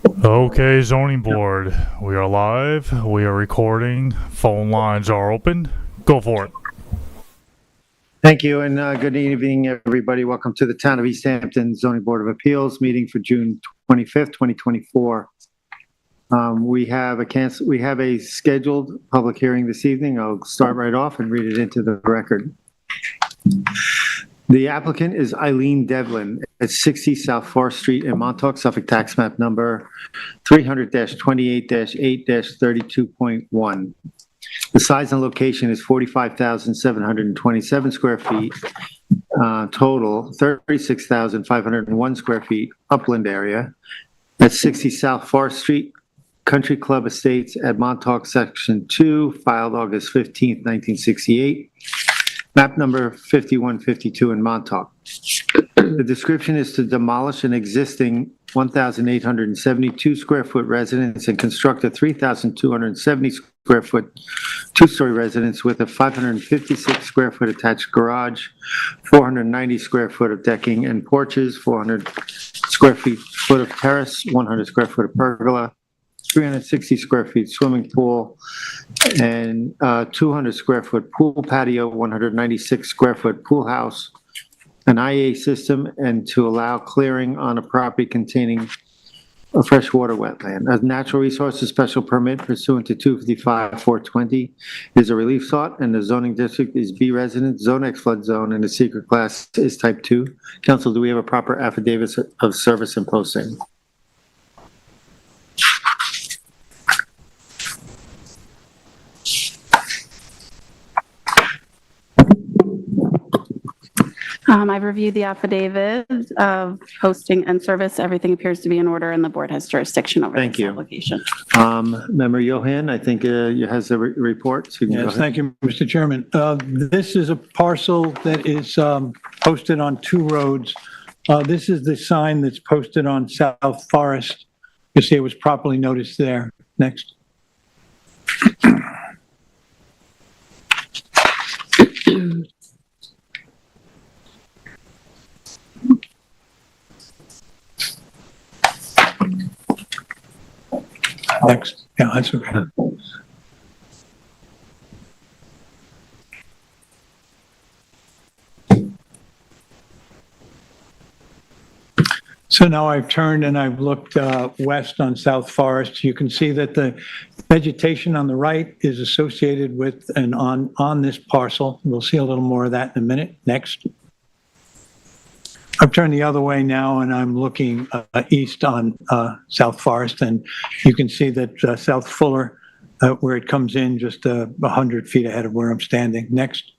Okay, zoning board. We are live. We are recording. Phone lines are open. Go for it. Thank you, and good evening, everybody. Welcome to the Town of East Hampton Zoning Board of Appeals meeting for June 25th, 2024. We have a scheduled public hearing this evening. I'll start right off and read it into the record. The applicant is Eileen Devlin at 60 South Forest Street in Montauk, Suffolk, tax map number 300-28-8-32.1. The size and location is 45,727 square feet, total 36,501 square feet, upland area at 60 South Forest Street, Country Club Estates at Montauk, Section 2, filed August 15th, 1968. Map number 5152 in Montauk. The description is to demolish an existing 1,872 square foot residence and construct a 3,270 square foot two-story residence with a 556 square foot attached garage, 490 square foot of decking and porches, 400 square foot of terrace, 100 square foot of pergola, 360 square feet swimming pool, and 200 square foot pool patio, 196 square foot pool house, an IA system, and to allow clearing on a property containing a freshwater wetland. A natural resources special permit pursuant to 255-420 is a relief sought, and the zoning district is B residence, zone X flood zone, and the secret class is type 2. Council, do we have a proper affidavit of service and posting? I've reviewed the affidavit of posting and service. Everything appears to be in order, and the board has jurisdiction over this application. Member Johan, I think you has a report. So yes, thank you, Mr. Chairman. This is a parcel that is posted on two roads. This is the sign that's posted on South Forest. You see it was properly noticed there. Next. Next. Yeah, that's okay. So now I've turned and I've looked west on South Forest. You can see that the vegetation on the right is associated with and on this parcel. We'll see a little more of that in a minute. Next. I've turned the other way now and I'm looking east on South Forest, and you can see that South Fuller, where it comes in just 100 feet ahead of where I'm standing. Next.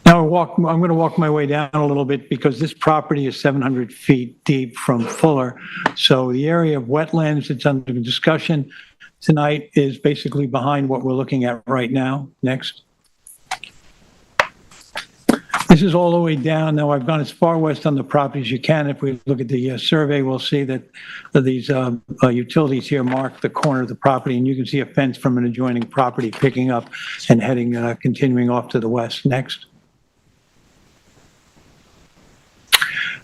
Now I'm going to walk my way down a little bit because this property is 700 feet deep from Fuller. So the area of wetlands that's under discussion tonight is basically behind what we're looking at right now. Next. This is all the way down. Now I've gone as far west on the property as you can. If we look at the survey, we'll see that these utilities here mark the corner of the property, and you can see a fence from an adjoining property picking up and heading, continuing off to the west. Next.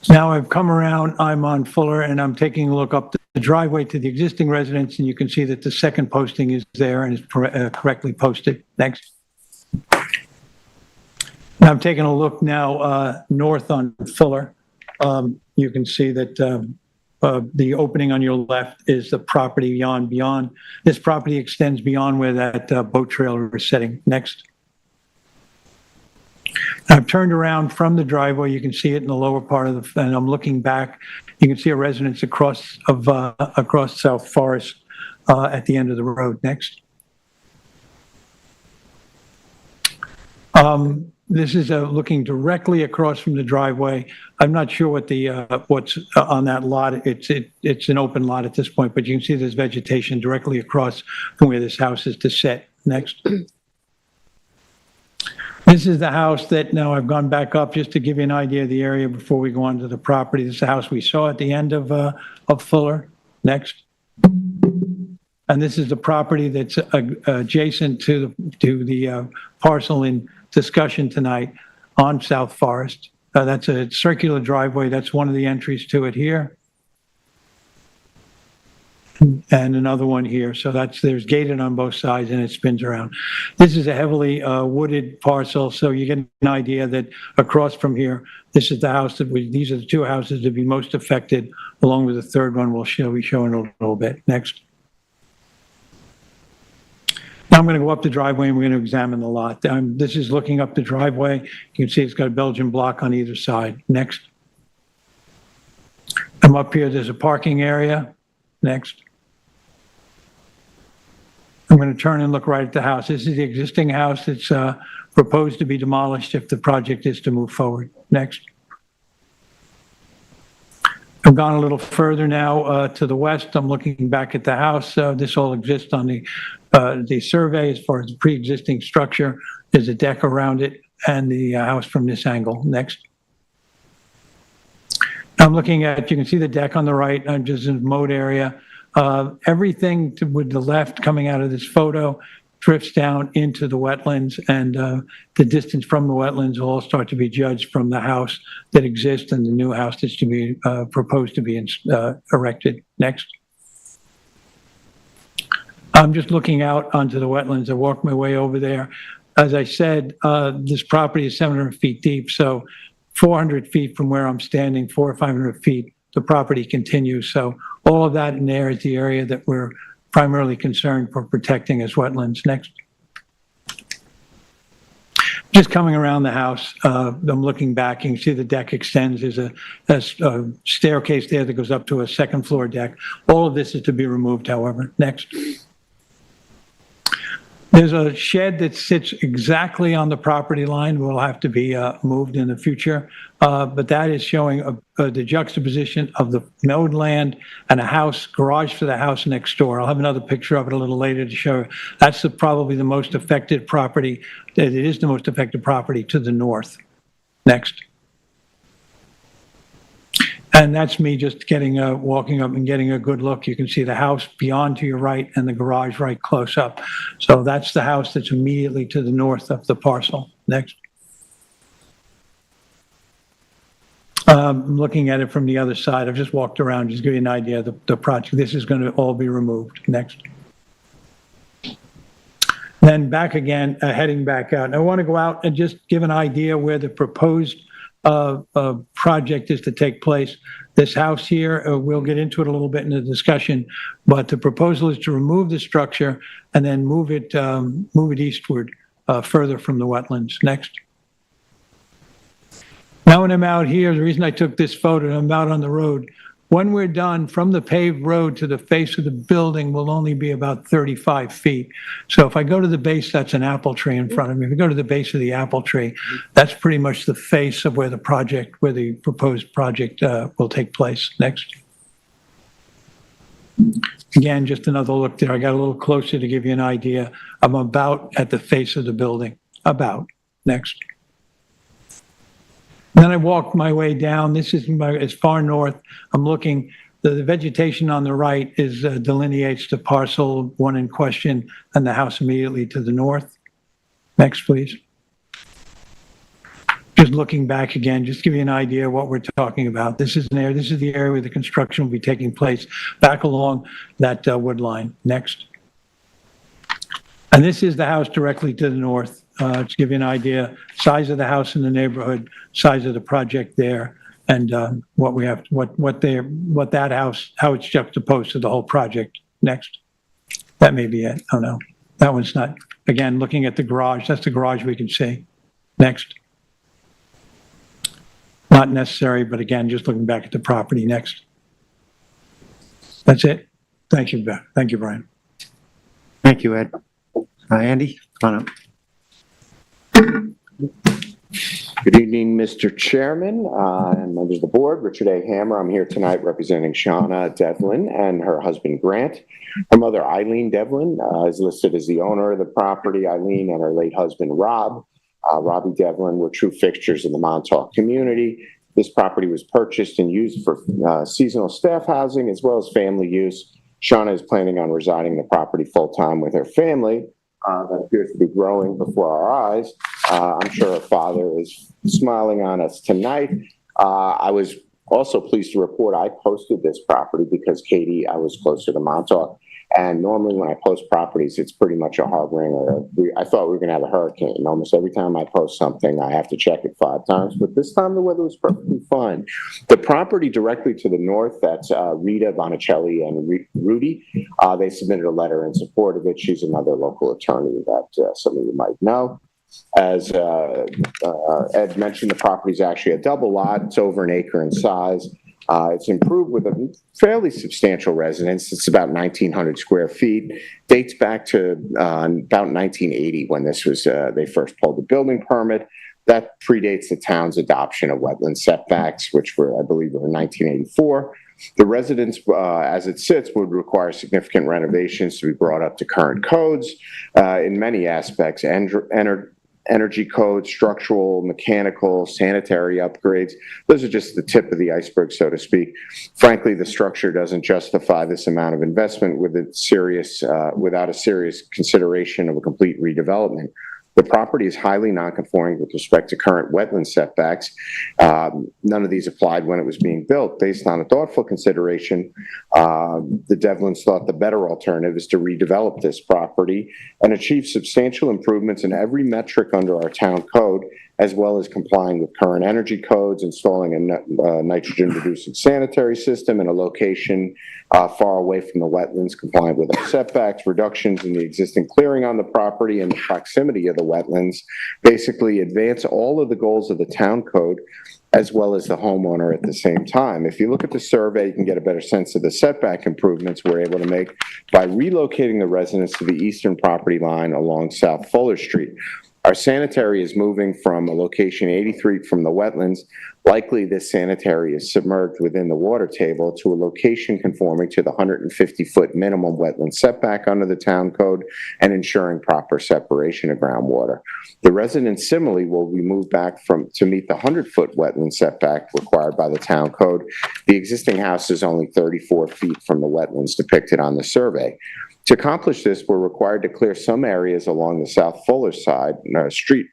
Now I've come around, I'm on Fuller, and I'm taking a look up the driveway to the existing residence, and you can see that the second posting is there and is correctly posted. Next. Now I'm taking a look now north on Fuller. You can see that the opening on your left is the property beyond. This property extends beyond where that boat trailer is sitting. Next. I've turned around from the driveway. You can see it in the lower part of the, and I'm looking back. You can see a residence across South Forest at the end of the road. Next. This is looking directly across from the driveway. I'm not sure what the what's on that lot. It's an open lot at this point, but you can see there's vegetation directly across from where this house is to sit. Next. This is the house that, now I've gone back up just to give you an idea of the area before we go on to the property. This is the house we saw at the end of Fuller. Next. And this is the property that's adjacent to the parcel in discussion tonight on South Forest. That's a circular driveway. That's one of the entries to it here. and another one here. So there's gated on both sides and it spins around. This is a heavily wooded parcel, so you get an idea that across from here, this is the house these are the two houses that would be most affected, along with the third one we'll be showing a little bit. Next. Now I'm going to go up the driveway and we're going to examine the lot. This is looking up the driveway. You can see it's got a Belgian block on either side. Next. I'm up here, there's a parking area. Next. I'm going to turn and look right at the house. This is the existing house that's proposed to be demolished if the project is to move forward. Next. I've gone a little further now to the west. I'm looking back at the house. This all exists on the survey as far as the pre-existing structure. There's a deck around it and the house from this angle. Next. I'm looking at, you can see the deck on the right, just in the moat area. Everything with the left coming out of this photo drifts down into the wetlands, and the distance from the wetlands will all start to be judged from the house that exists and the new house that's to be proposed to be erected. Next. I'm just looking out onto the wetlands. I walked my way over there. As I said, this property is 700 feet deep, so 400 feet from where I'm standing, 400 or 500 feet, the property continues. So all of that in there is the area that we're primarily concerned for protecting as wetlands. Next. Just coming around the house, I'm looking back, you can see the deck extends. There's a staircase there that goes up to a second floor deck. All of this is to be removed, however. Next. There's a shed that sits exactly on the property line, will have to be moved in the future, but that is showing the juxtaposition of the node land and a house, garage for the house next door. I'll have another picture of it a little later to show. That's probably the most affected property. It is the most affected property to the north. Next. And that's me just walking up and getting a good look. You can see the house beyond to your right and the garage right close up. So that's the house that's immediately to the north of the parcel. Next. Looking at it from the other side, I've just walked around, just to give you an idea of the project. This is going to all be removed. Next. Then back again, heading back out. And I want to go out and just give an idea where the proposed project is to take place. This house here, we'll get into it a little bit in the discussion, but the proposal is to remove the structure and then move it eastward further from the wetlands. Next. Now when I'm out here, the reason I took this photo, I'm out on the road. When we're done, from the paved road to the face of the building will only be about 35 feet. So if I go to the base, that's an apple tree in front of me. If we go to the base of the apple tree, that's pretty much the face of where the proposed project will take place. Next. Again, just another look there. I got a little closer to give you an idea. I'm about at the face of the building. About. Next. Then I walked my way down. This is as far north. I'm looking, the vegetation on the right is delineates the parcel one in question and the house immediately to the north. Next, please. Just looking back again, just to give you an idea of what we're talking about. This is the area where the construction will be taking place back along that wood line. Next. And this is the house directly to the north. To give you an idea, size of the house in the neighborhood, size of the project there, and what that house, how it's juxtaposed to the whole project. Next. That may be it. Oh no, that one's not. Again, looking at the garage, that's the garage we can see. Next. Not necessary, but again, just looking back at the property. Next. That's it. Thank you, Beth. Thank you, Brian. Thank you, Ed. Andy, come on up. Good evening, Mr. Chairman and members of the board. Richard A. Hammer. I'm here tonight representing Shauna Devlin and her husband, Grant. Her mother, Eileen Devlin, is listed as the owner of the property. Eileen and her late husband, Rob. Robbie Devlin were true fixtures in the Montauk community. This property was purchased and used for seasonal staff housing as well as family use. Shauna is planning on residing in the property full-time with her family. That appears to be growing before our eyes. I'm sure her father is smiling on us tonight. I was Also pleased to report I posted this property because Katie, I was closer to Montauk. And normally when I post properties, it's pretty much a hard ringer. I thought we were going to have a hurricane. Almost every time I post something, I have to check it 5 times. But this time the weather was perfectly fine. The property directly to the north, that's Rita Bonicelli and Rudy. They submitted a letter in support of it. She's another local attorney that some of you might know. As Ed mentioned, the property is actually a double lot. It's over an acre in size. It's improved with a fairly substantial residence. It's about 1,900 square feet. Dates back to about 1980 when this was they first pulled the building permit. That predates the town's adoption of wetland setbacks, which were, I believe, in 1984. The residence, as it sits, would require significant renovations to be brought up to current codes in many aspects: energy code, structural, mechanical, sanitary upgrades. Those are just the tip of the iceberg, so to speak. Frankly, the structure doesn't justify this amount of investment without a serious consideration of a complete redevelopment. The property is highly nonconforming with respect to current wetland setbacks. None of these applied when it was being built. Based on a thoughtful consideration, the Devlins thought the better alternative is to redevelop this property and achieve substantial improvements in every metric under our town code, as well as complying with current energy codes, installing a nitrogen-reducing sanitary system in a location far away from the wetlands, complying with our setbacks, reductions in the existing clearing on the property and the proximity of the wetlands, basically advance all of the goals of the town code as well as the homeowner at the same time. If you look at the survey, you can get a better sense of the setback improvements we're able to make by relocating the residents to the eastern property line along South Fuller Street. Our sanitary is moving from a location 83 from the wetlands. Likely this sanitary is submerged within the water table to a location conforming to the 150-foot minimum wetland setback under the town code and ensuring proper separation of groundwater. The residents similarly will be moved back to meet the 100-foot wetland setback required by the town code. The existing house is only 34 feet from the wetlands depicted on the survey. To accomplish this, we're required to clear some areas along the South Fuller side, street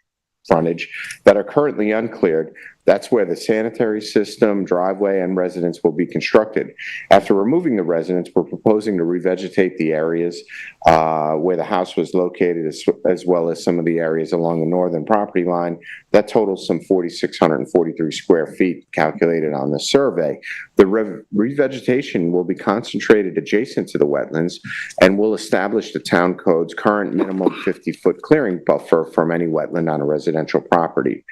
frontage, that are currently uncleared. That's where the sanitary system, driveway, and residence will be constructed. After removing the residence, we're proposing to revegetate the areas where the house was located, as well as some of the areas along the northern property line. That totals some 4,643 square feet calculated on the survey. The revegetation will be concentrated adjacent to the wetlands and will establish the town code's current minimum 50-foot clearing buffer from any wetland on a residential property.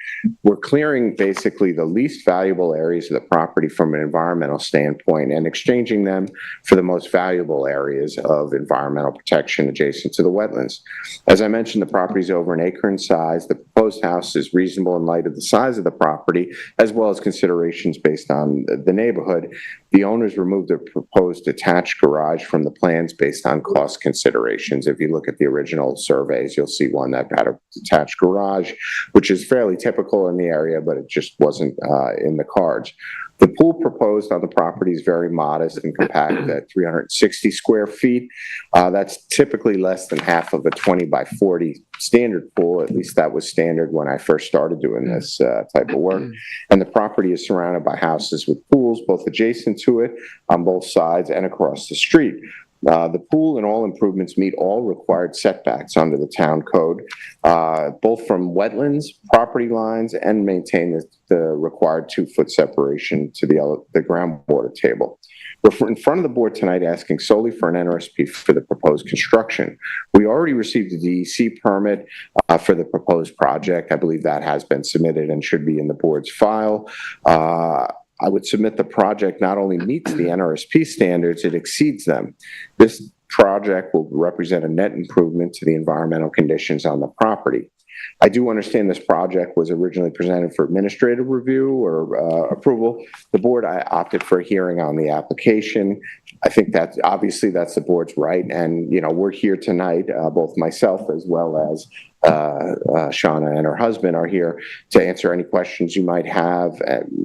We're clearing basically the least valuable areas of the property from an environmental standpoint and exchanging them for the most valuable areas of environmental protection adjacent to the wetlands. As I mentioned, the property is over an acre in size. The proposed house is reasonable in light of the size of the property, as well as considerations based on the neighborhood. The owners removed the proposed detached garage from the plans based on cost considerations. If you look at the original surveys, you'll see one that had a detached garage, which is fairly typical in the area, but it just wasn't in the cards. The pool proposed on the property is very modest and compact at 360 square feet. That's typically less than half of a 20 by 40 standard pool. At least that was standard when I first started doing this type of work. And the property is surrounded by houses with pools, both adjacent to it on both sides and across the street. The pool and all improvements meet all required setbacks under the town code, both from wetlands, property lines, and maintain the required 2-foot separation to the groundwater table. We're in front of the board tonight asking solely for an NRSP for the proposed construction. We already received a DEC permit for the proposed project. I believe that has been submitted and should be in the board's file. I would submit the project not only meets the NRSP standards, it exceeds them. This project will represent a net improvement to the environmental conditions on the property. I do understand this project was originally presented for administrative review or approval. The board opted for a hearing on the application. I think that obviously that's the board's right. And, you know, we're here tonight, both myself as well as Shauna and her husband are here to answer any questions you might have,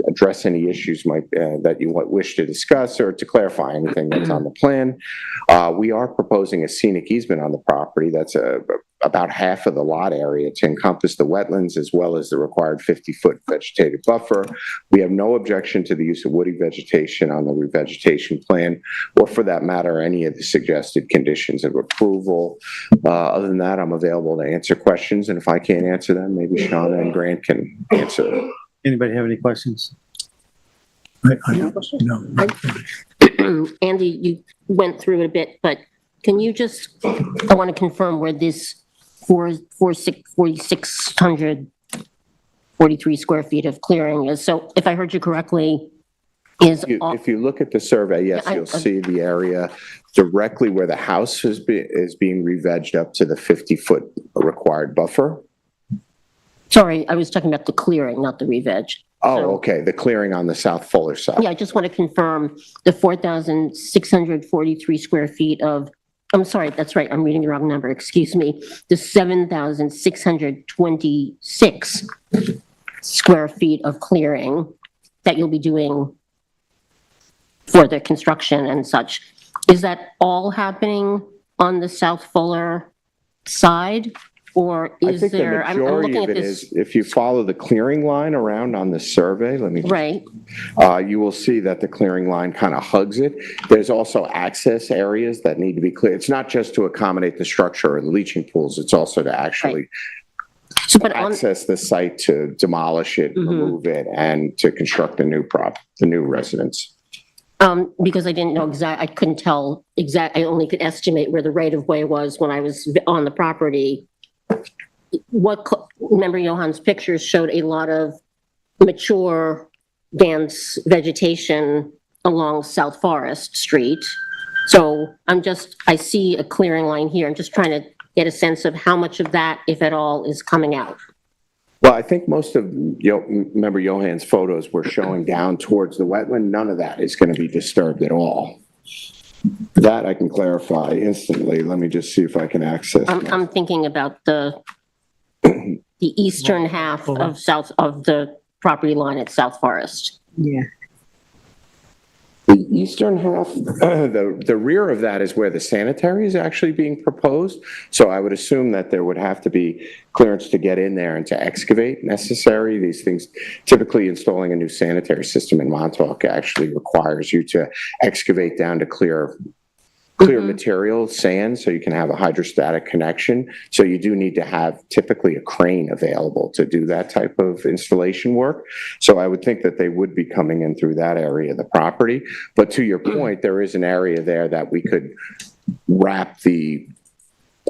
address any issues that you wish to discuss, or to clarify anything that's on the plan. We are proposing a scenic easement on the property. That's a about half of the lot area to encompass the wetlands as well as the required 50-foot vegetative buffer. We have no objection to the use of woody vegetation on the revegetation plan, or for that matter, any of the suggested conditions of approval. Other than that, I'm available to answer questions, and if I can't answer them, maybe Shauna and Grant can answer them. Anybody have any questions? No. Andy, you went through it a bit, but can you just, I want to confirm where this 4,643 square feet of clearing is. So if I heard you correctly, is all, If you look at the survey, yes, Yeah, you'll see the area directly where the house is being re-vegged up to the 50-foot required buffer. sorry, I was talking about the clearing, not the re-veg. Oh, So- okay, the clearing on the South Fuller side. Yeah, I just want to confirm the 4,643 square feet of, I'm sorry, that's right, I'm reading the wrong number, excuse me. The 7,626 square feet of clearing that you'll be doing for the construction and such. Is that all happening on the South Fuller side? Or I is think the there, I'm majority looking of at it this, is, if you follow the clearing line around on the survey, let me, right, you will see that the clearing line kind of hugs it. There's also access areas that need to be cleared. It's not just to accommodate the structure or the leaching pools, it's also to actually so but on, access the site to demolish it, Mhm. remove it, and to construct the new residence. because I didn't know I couldn't tell I only could estimate where the right of way was when I was on the property. Remember Johan's pictures showed a lot of mature, dense vegetation along South Forest Street. So I see a clearing line here. I'm just trying to get a sense of how much of that, if at all, is coming out. Well, I think most of, remember Johan's photos were showing down towards the wetland. None of that is going to be disturbed at all. That I can clarify instantly. Let me just see if I can access. I'm thinking about the eastern half of the property line at South Forest. Yeah. The eastern half, the rear of that is where the sanitary is actually being proposed. So I would assume that there would have to be clearance to get in there and to excavate necessary. These things, typically installing a new sanitary system in Montauk actually requires you to excavate down to clear material, sand, so you can have a hydrostatic connection. So you do need to have typically a crane available to do that type of installation work. So I would think that they would be coming in through that area of the property. But to your point, there is an area there that we could wrap the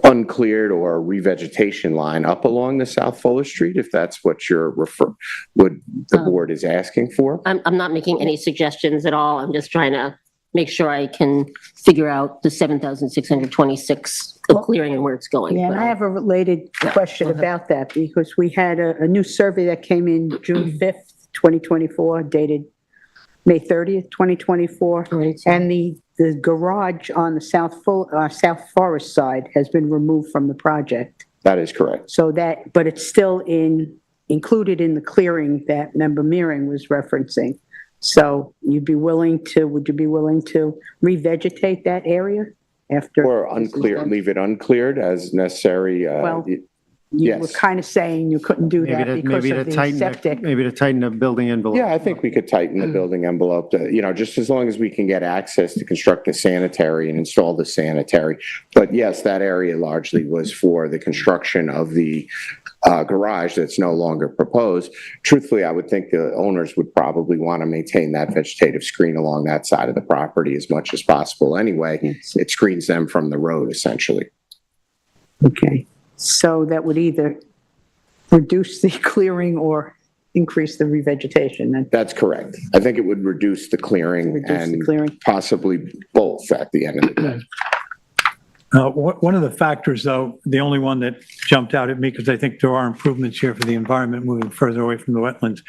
uncleared or revegetation line up along the South Fuller Street, if that's what the board is asking for. I'm not making any suggestions at all. I'm just trying to make sure I can figure out the 7,626 of clearing and where it's going. Yeah, and I have a related question about that because we had a new survey that came in June 5th, 2024, dated May 30th, 2024. Right. And the garage on the South Forest side has been removed from the project. That is correct. So but it's still included in the clearing that Member Meering was referencing. So would you be willing to revegetate that area after? Or leave it uncleared as necessary. Well, you were yes. kind of saying you couldn't do that because Maybe of to the tighten septic. maybe to tighten the building envelope. Yeah, I think we could tighten the building envelope to, just as long as we can get access to construct the sanitary and install the sanitary. But yes, that area largely was for the construction of the garage that's no longer proposed. Truthfully, I would think the owners would probably want to maintain that vegetative screen along that side of the property as much as possible anyway. Yes. It screens them from the road, essentially. Okay, so that would either reduce the clearing or increase the revegetation. That's correct. I think it would reduce the clearing Reduce the and clearing. possibly both at the end of the day. One of the factors, though, the only one that jumped out at me, because I think there are improvements here for the environment moving further away from the wetlands,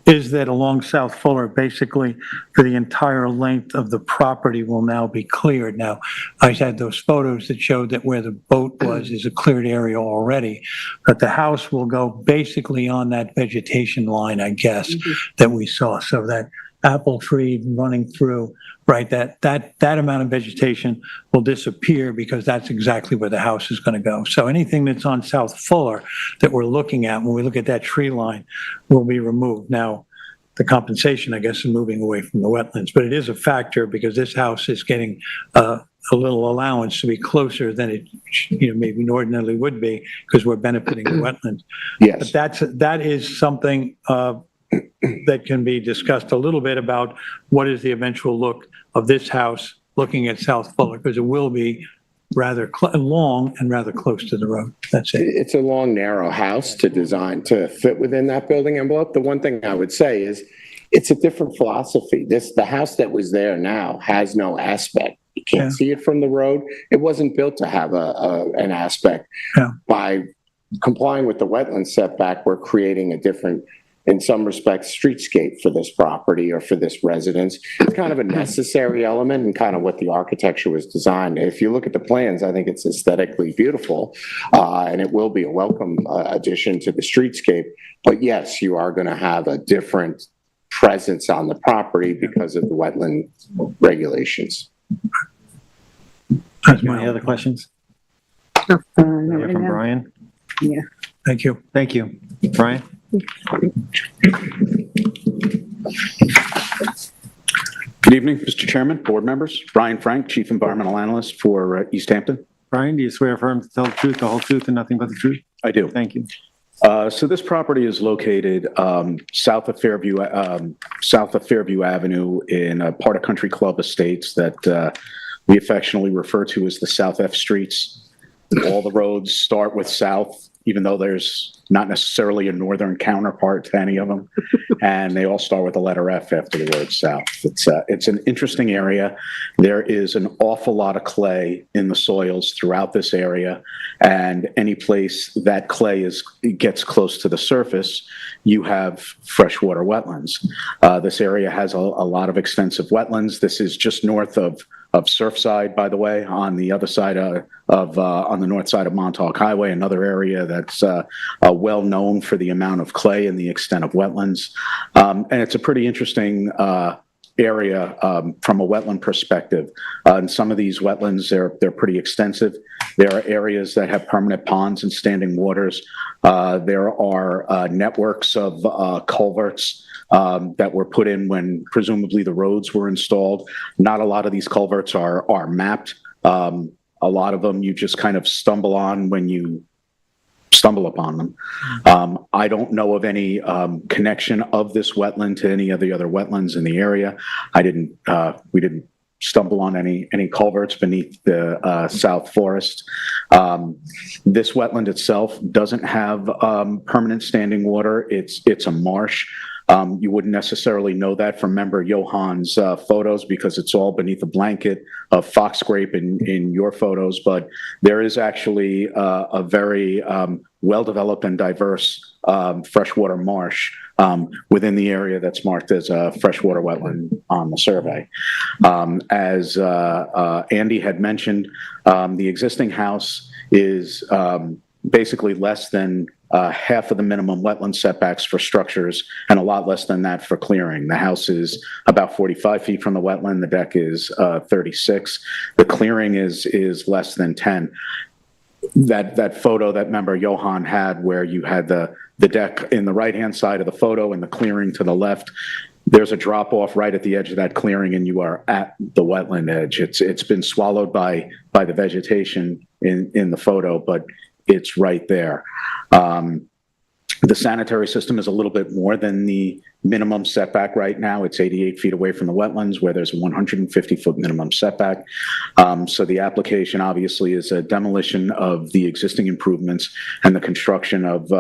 is that along South Fuller, basically for the entire length of the property will now be cleared. Now, I had those photos that showed that where the boat was is a cleared area already, but the house will go basically on that vegetation line, I guess, that we saw. So that apple tree running through, right? That amount of vegetation will disappear because that's exactly where the house is going to go. So anything that's on South Fuller that we're looking at, when we look at that tree line, will be removed. Now, the compensation, I guess, is moving away from the wetlands, but it is a factor because this house is getting a little allowance to be closer than it, maybe ordinarily would be because we're benefiting the wetlands. Yes. But that is something that can be discussed a little bit about what is the eventual look of this house looking at South Fuller, because it will be rather long and rather close to the road. That's it. It's a long, narrow house to design to fit within that building envelope. The one thing I would say is it's a different philosophy. The house that was there now has no aspect. You can't see it from the road. It wasn't built to have an aspect. Yeah. By complying with the wetland setback, we're creating a different, in some respects, streetscape for this property or for this residence. It's kind of a necessary element and kind of what the architecture was designed. If you look at the plans, I think it's aesthetically beautiful, and it will be a welcome addition to the streetscape. But yes, you are going to have a different presence on the property because of the wetland regulations. Any other questions? Not From right now. Brian? Yeah. Thank you. Thank you. Brian? Good evening, Mr. Chairman, board members. Brian Frank, Chief Environmental Analyst for East Hampton. Brian, do you swear affirm to tell the truth, the whole truth, and nothing but the truth? I do. Thank you. So this property is located south of Fairview Avenue in a part of Country Club Estates that we affectionately refer to as the South F Streets. All the roads start with south, even though there's not necessarily a northern counterpart to any of them. And they all start with the letter F after the word south. It's an interesting area. There is an awful lot of clay in the soils throughout this area. And any place that clay gets close to the surface, you have freshwater wetlands. This area has a lot of extensive wetlands. This is just north of Surfside, by the way, on the other side on the north side of Montauk Highway, another area that's well known for the amount of clay and the extent of wetlands. And it's a pretty interesting area from a wetland perspective. And some of these wetlands, they're pretty extensive. There are areas that have permanent ponds and standing waters. There are networks of culverts that were put in when presumably the roads were installed. Not a lot of these culverts are mapped. A lot of them you just kind of stumble on when you stumble upon them. I don't know of any connection of this wetland to any of the other wetlands in the area. We didn't stumble on any culverts beneath the South Forest. This wetland itself doesn't have permanent standing water. It's a marsh. You wouldn't necessarily know that from member Johan's photos because it's all beneath a blanket of foxgrape in your photos, but there is actually a very well-developed and diverse freshwater marsh within the area that's marked as a freshwater wetland on the survey. As Andy had mentioned, the existing house is basically less than half of the minimum wetland setbacks for structures and a lot less than that for clearing. The house is about 45 feet from the wetland. The deck is 36. The clearing is less than 10. That photo that member Johan had where you had the deck in the right-hand side of the photo and the clearing to the left, there's a drop off right at the edge of that clearing and you are at the wetland edge. It's been swallowed by the vegetation in the photo, but it's right there. The sanitary system is a little bit more than the minimum setback right now. It's 88 feet away from the wetlands where there's a 150-foot minimum setback. So the application obviously is a demolition of the existing improvements and the construction of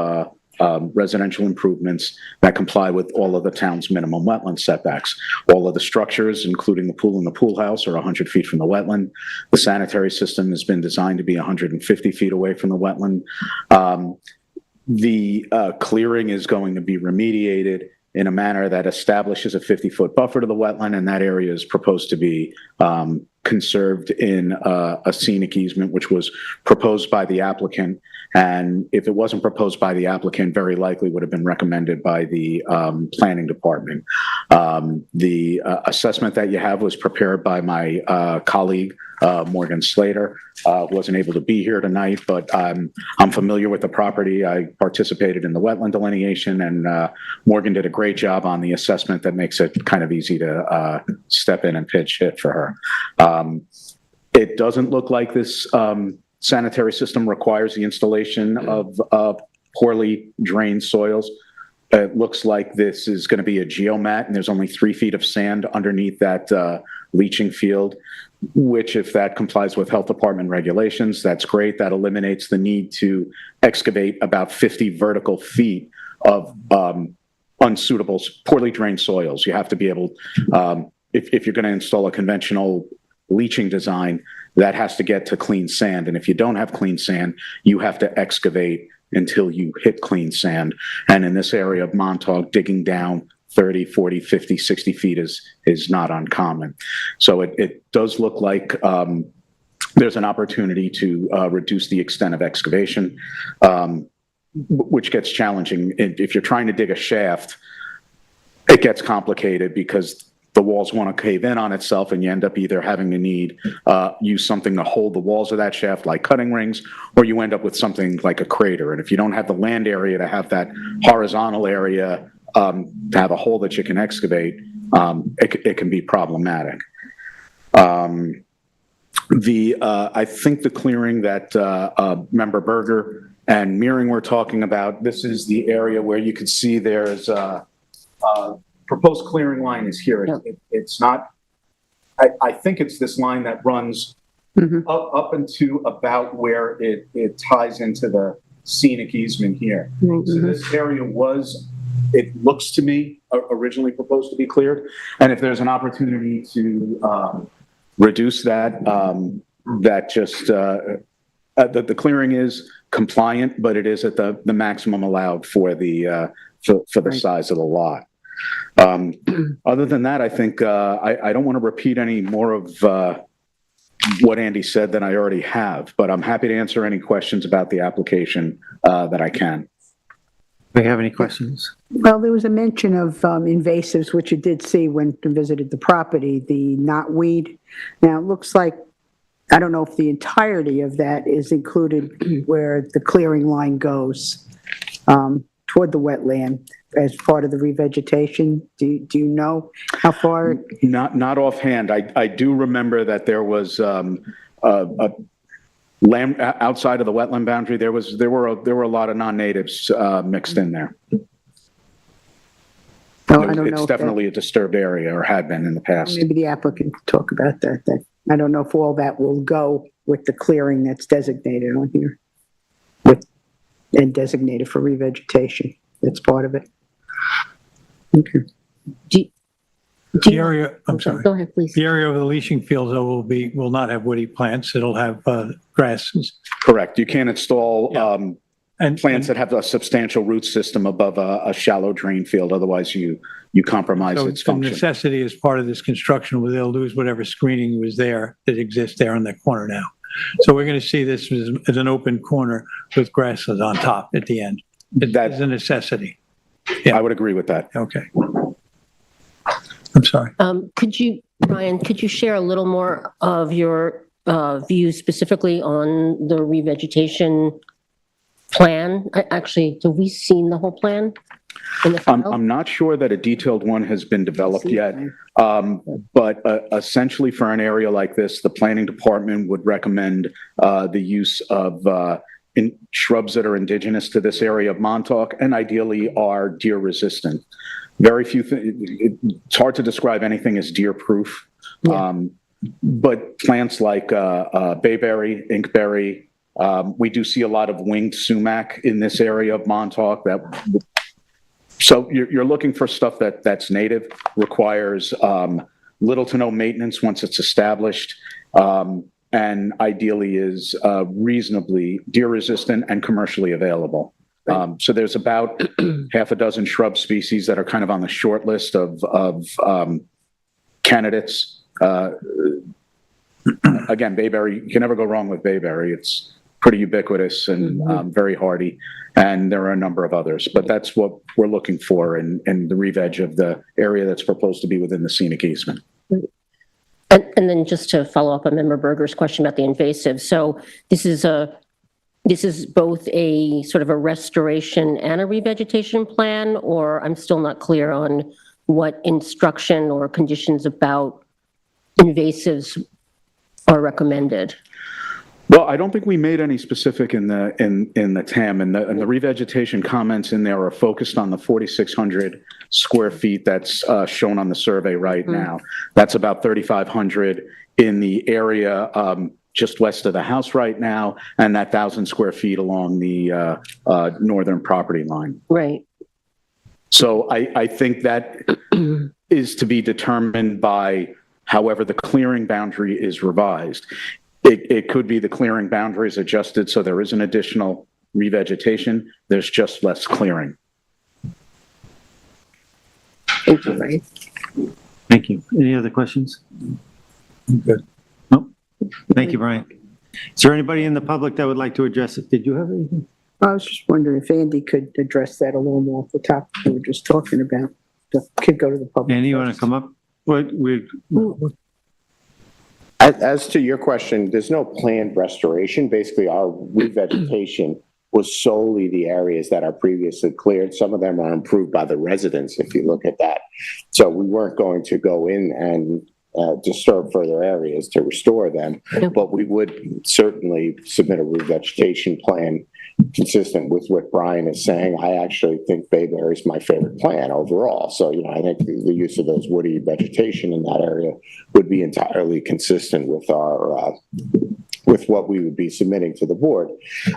residential improvements that comply with all of the town's minimum wetland setbacks. All of the structures, including the pool and the pool house, are 100 feet from the wetland. The sanitary system has been designed to be 150 feet away from the wetland. The clearing is going to be remediated in a manner that establishes a 50-foot buffer to the wetland, and that area is proposed to be conserved in a scenic easement, which was proposed by the applicant. And if it wasn't proposed by the applicant, very likely would have been recommended by the planning department. The assessment that you have was prepared by my colleague, Morgan Slater. Wasn't able to be here tonight, but I'm familiar with the property. I participated in the wetland delineation, and Morgan did a great job on the assessment that makes it kind of easy to step in and pitch hit for her. It doesn't look like this sanitary system requires the installation of poorly drained soils. It looks like this is going to be a geomat, and there's only 3 feet of sand underneath that leaching field, which, if that complies with health department regulations, that's great. That eliminates the need to excavate about 50 vertical feet of unsuitable, poorly drained soils. You have to be able, if you're going to install a conventional leaching design, that has to get to clean sand. And if you don't have clean sand, you have to excavate until you hit clean sand. And in this area of Montauk, digging down 30, 40, 50, 60 feet is not uncommon. So it does look like there's an opportunity to reduce the extent of excavation, which gets challenging. If you're trying to dig a shaft, it gets complicated because the walls want to cave in on itself, and you end up either having to use something to hold the walls of that shaft, like cutting rings, or you end up with something like a crater. And if you don't have the land area to have that horizontal area to have a hole that you can excavate, it can be problematic. I think the clearing that Member Berger and Meering were talking about, this is the area where you can see there's proposed clearing line is here. It's not, I think it's this line that runs up into about where it ties into the scenic easement here. So this area was, it looks to me, originally proposed to be cleared. And if there's an opportunity to reduce that, the clearing is compliant, but it is at the maximum allowed for the size of the lot. Other than that, I think I don't want to repeat any more of what Andy said than I already have, but I'm happy to answer any questions about the application that I can. Do we have any questions? Well, there was a mention of invasives, which you did see when you visited the property, the knotweed. Now, it looks like, I don't know if the entirety of that is included where the clearing line goes toward the wetland as part of the revegetation. Do you know how far? Not offhand. I do remember that there was land outside of the wetland boundary. There were a lot of non-natives mixed in there. It's definitely a disturbed area, or had been in the past. Maybe the applicant could talk about that. I don't know if all that will go with the clearing that's designated on here, and designated for revegetation. That's part of it. Okay. The area, I'm sorry. Go ahead, please. The area of the leaching fields, though, will not have woody plants. It'll have grasses. Correct. You can't install And plants that have a substantial root system above a shallow drain field. Otherwise, you compromise so its the function. necessity is part of this construction, where they'll lose whatever screening was there that exists there in that corner now. So we're going to see this as an open corner with grasses on top at the end. It's a necessity. Yeah. I would agree with that. Okay. I'm sorry. Ryan, could you share a little more of your views specifically on the revegetation plan? Actually, have we seen the whole plan in the file? I'm not sure that a detailed one has been developed yet, but essentially for an area like this, the planning department would recommend the use of shrubs that are indigenous to this area of Montauk, and ideally are deer resistant. Very few things, it's hard to describe anything as deer proof, but plants like bayberry, inkberry, we do see a lot of winged sumac in this area of Montauk. So you're looking for stuff that's native, requires little to no maintenance once it's established, and ideally is reasonably deer resistant and commercially available. So there's about half a dozen shrub species that are kind of on the short list of candidates again, bayberry, you can never go wrong with bayberry. It's pretty ubiquitous and very hardy. And there are a number of others, but that's what we're looking for in the re-veg of the area that's proposed to be within the scenic easement. And then just to follow up on Member Berger's question about the invasive. So this is both a sort of a restoration and a revegetation plan, or I'm still not clear on what instruction or conditions about invasives are recommended. Well, I don't think we made any specific in the TAM, and the revegetation comments in there are focused on the 4,600 square feet that's shown on the survey right now. That's about 3,500 in the area just west of the house right now, and that 1,000 square feet along the northern property line. Right. So I think that is to be determined by however the clearing boundary is revised. It could be the clearing boundary is adjusted so there is an additional revegetation. There's just less clearing. Thank you, Brian. Thank you. Any other questions? Good. No? Thank you, Brian. Is there anybody in the public that would like to address it? Did you have anything? I was just wondering if Andy could address that a little more off the top we were just talking about. Could go to the public. Andy, you want to come up? As to your question, there's no planned restoration. Basically, our revegetation was solely the areas that are previously cleared. Some of them are improved by the residents, if you look at that. So we weren't going to go in and disturb further areas to restore them, but we would certainly submit a revegetation plan consistent with what Brian is saying. I actually think bayberry is my favorite plant overall. So, I think the use of those woody vegetation in that area would be entirely consistent with our, with what we would be submitting to the board.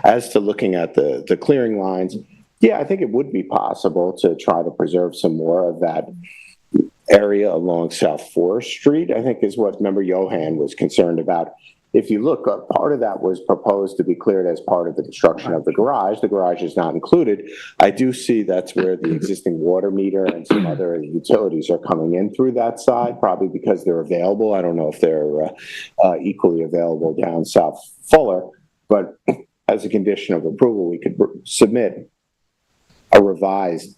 As to looking at the clearing lines, yeah, I think it would be possible to try to preserve some more of that area along South Forest Street, I think is what Member Johan was concerned about. If you look up, part of that was proposed to be cleared as part of the construction of the garage. The garage is not included. I do see that's where the existing water meter and some other utilities are coming in through that side, probably because they're available. I don't know if they're equally available down South Fuller, but as a condition of approval, we could submit a revised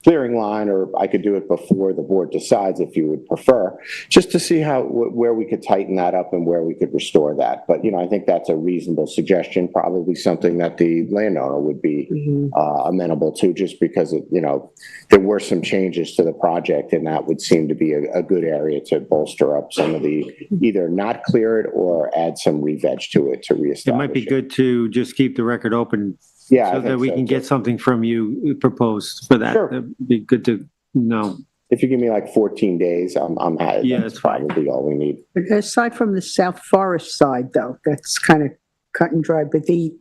clearing line, or I could do it before the board decides if you would prefer, just to see where we could tighten that up and where we could restore that. But, I think that's a reasonable suggestion, probably something that the landowner would be amenable to, just because, there were some changes to the project, and that would seem to be a good area to bolster up some of the, either not clear it or add some re-veg to it to reestablish It might be good to just keep the record open. Yeah, so that we can get something from you proposed for that. Sure. That'd be good to know. If you give me like 14 days, I'm happy. Yeah, That's that's fine. probably all we need. Aside from the South Forest side, though, that's kind of cut and dry, but the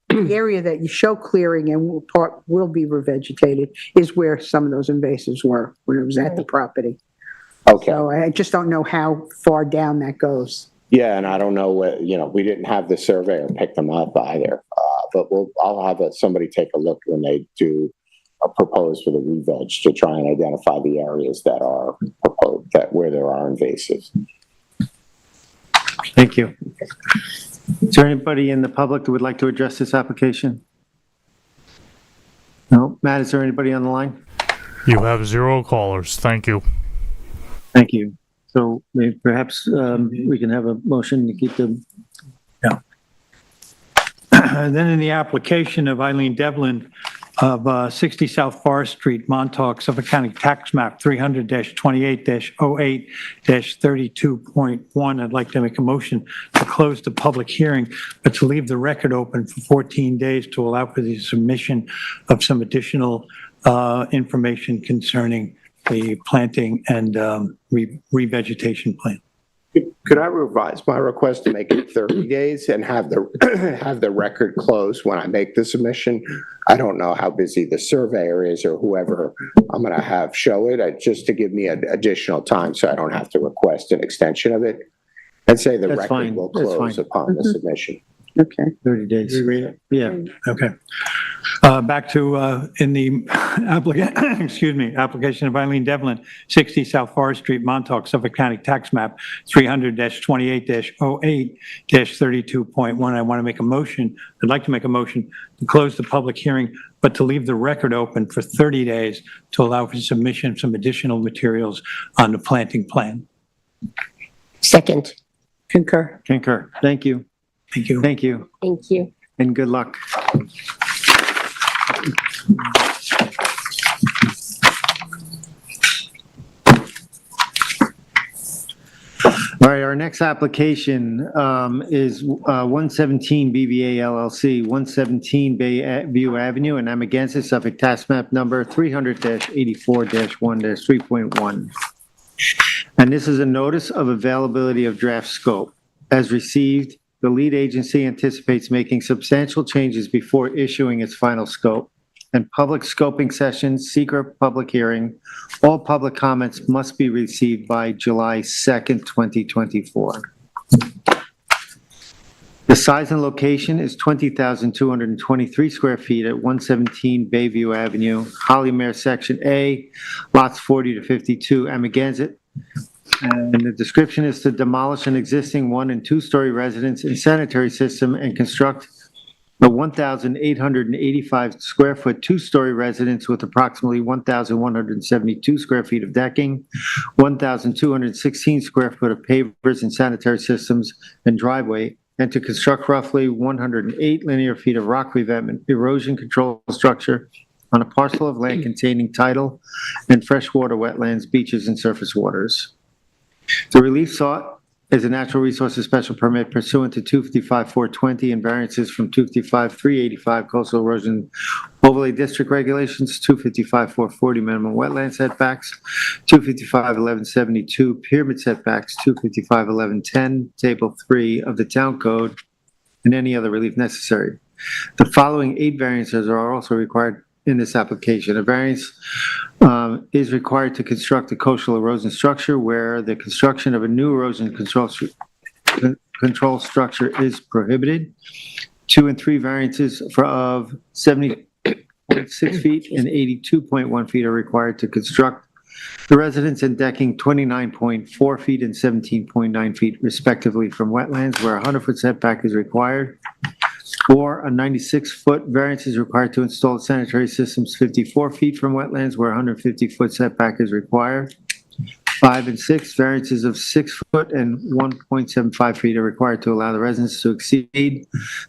area that you show clearing and will be revegetated is where some of those invasives were when it was at the property. Okay. So I just don't know how far down that goes. Yeah, and I don't know what, we didn't have the surveyor pick them up either. But I'll have somebody take a look when they do a propose for the re-veg to try and identify the areas that are proposed, where there are invasives. Thank you. Is there anybody in the public that would like to address this application? No. Matt, is there anybody on the line? You have 0 callers. Thank you. Thank you. So perhaps we can have a motion to keep the... And then in the application of Eileen Devlin of 60 South Forest Street, Montauk, Suffolk County Tax Map 300-28-08-32.1, I'd like to make a motion to close the public hearing, but to leave the record open for 14 days to allow for the submission of some additional information concerning the planting and revegetation plan. Could I revise my request to make it 30 days and have the record closed when I make the submission? I don't know how busy the surveyor is or whoever I'm going to have show it, just to give me additional time so I don't have to request an extension of it. And say the That's record fine. will That's close fine. upon the submission. Okay. 30 days. You read it? Yeah. Okay. Back to, in the application of Eileen Devlin, 60 South Forest Street, Montauk, Suffolk County Tax Map 300-28-08-32.1. I want to make a motion, I'd like to make a motion to close the public hearing, but to leave the record open for 30 days to allow for submission of some additional materials on the planting plan. Second. Concur. Concur. Thank you. Thank you. Thank you, Thank you. and good luck. All right, our next application is 117 BVA LLC, 117 Bayview Avenue, in Amagansett, Suffolk Tax Map number 300-84-1-3.1. And this is a notice of availability of draft scope. As received, the lead agency anticipates making substantial changes before issuing its final scope. And public scoping sessions, secret public hearing, all public comments must be received by July 2nd, 2024. The size and location is 20,223 square feet at 117 Bayview Avenue, Hollymere, Section A, lots 40 to 52, Amagansett. And the description is to demolish an existing 1- and 2-story residence and sanitary system and construct a 1,885 square foot 2-story residence with approximately 1,172 square feet of decking, 1,216 square foot of pavers and sanitary systems and driveway, and to construct roughly 108 linear feet of rock revetment erosion control structure on a parcel of land containing tidal and freshwater wetlands, beaches, and surface waters. The relief sought is a natural resources special permit pursuant to 255-420 and variances from 255-385 coastal erosion overlay district regulations, 255-440 minimum wetland setbacks, 255-1172 pyramid setbacks, 255-1110 table 3 of the town code, and any other relief necessary. The following 8 variances are also required in this application. A variance is required to construct a coastal erosion structure where the construction of a new erosion control structure is prohibited. 2 and 3 variances of 70.6 feet and 82.1 feet are required to construct the residence and decking 29.4 feet and 17.9 feet respectively from wetlands where a 100-foot setback is required. Or a 96-foot variance is required to install sanitary systems 54 feet from wetlands where a 150-foot setback is required. 5 and 6 variances of 6 foot and 1.75 feet are required to allow the residents to exceed the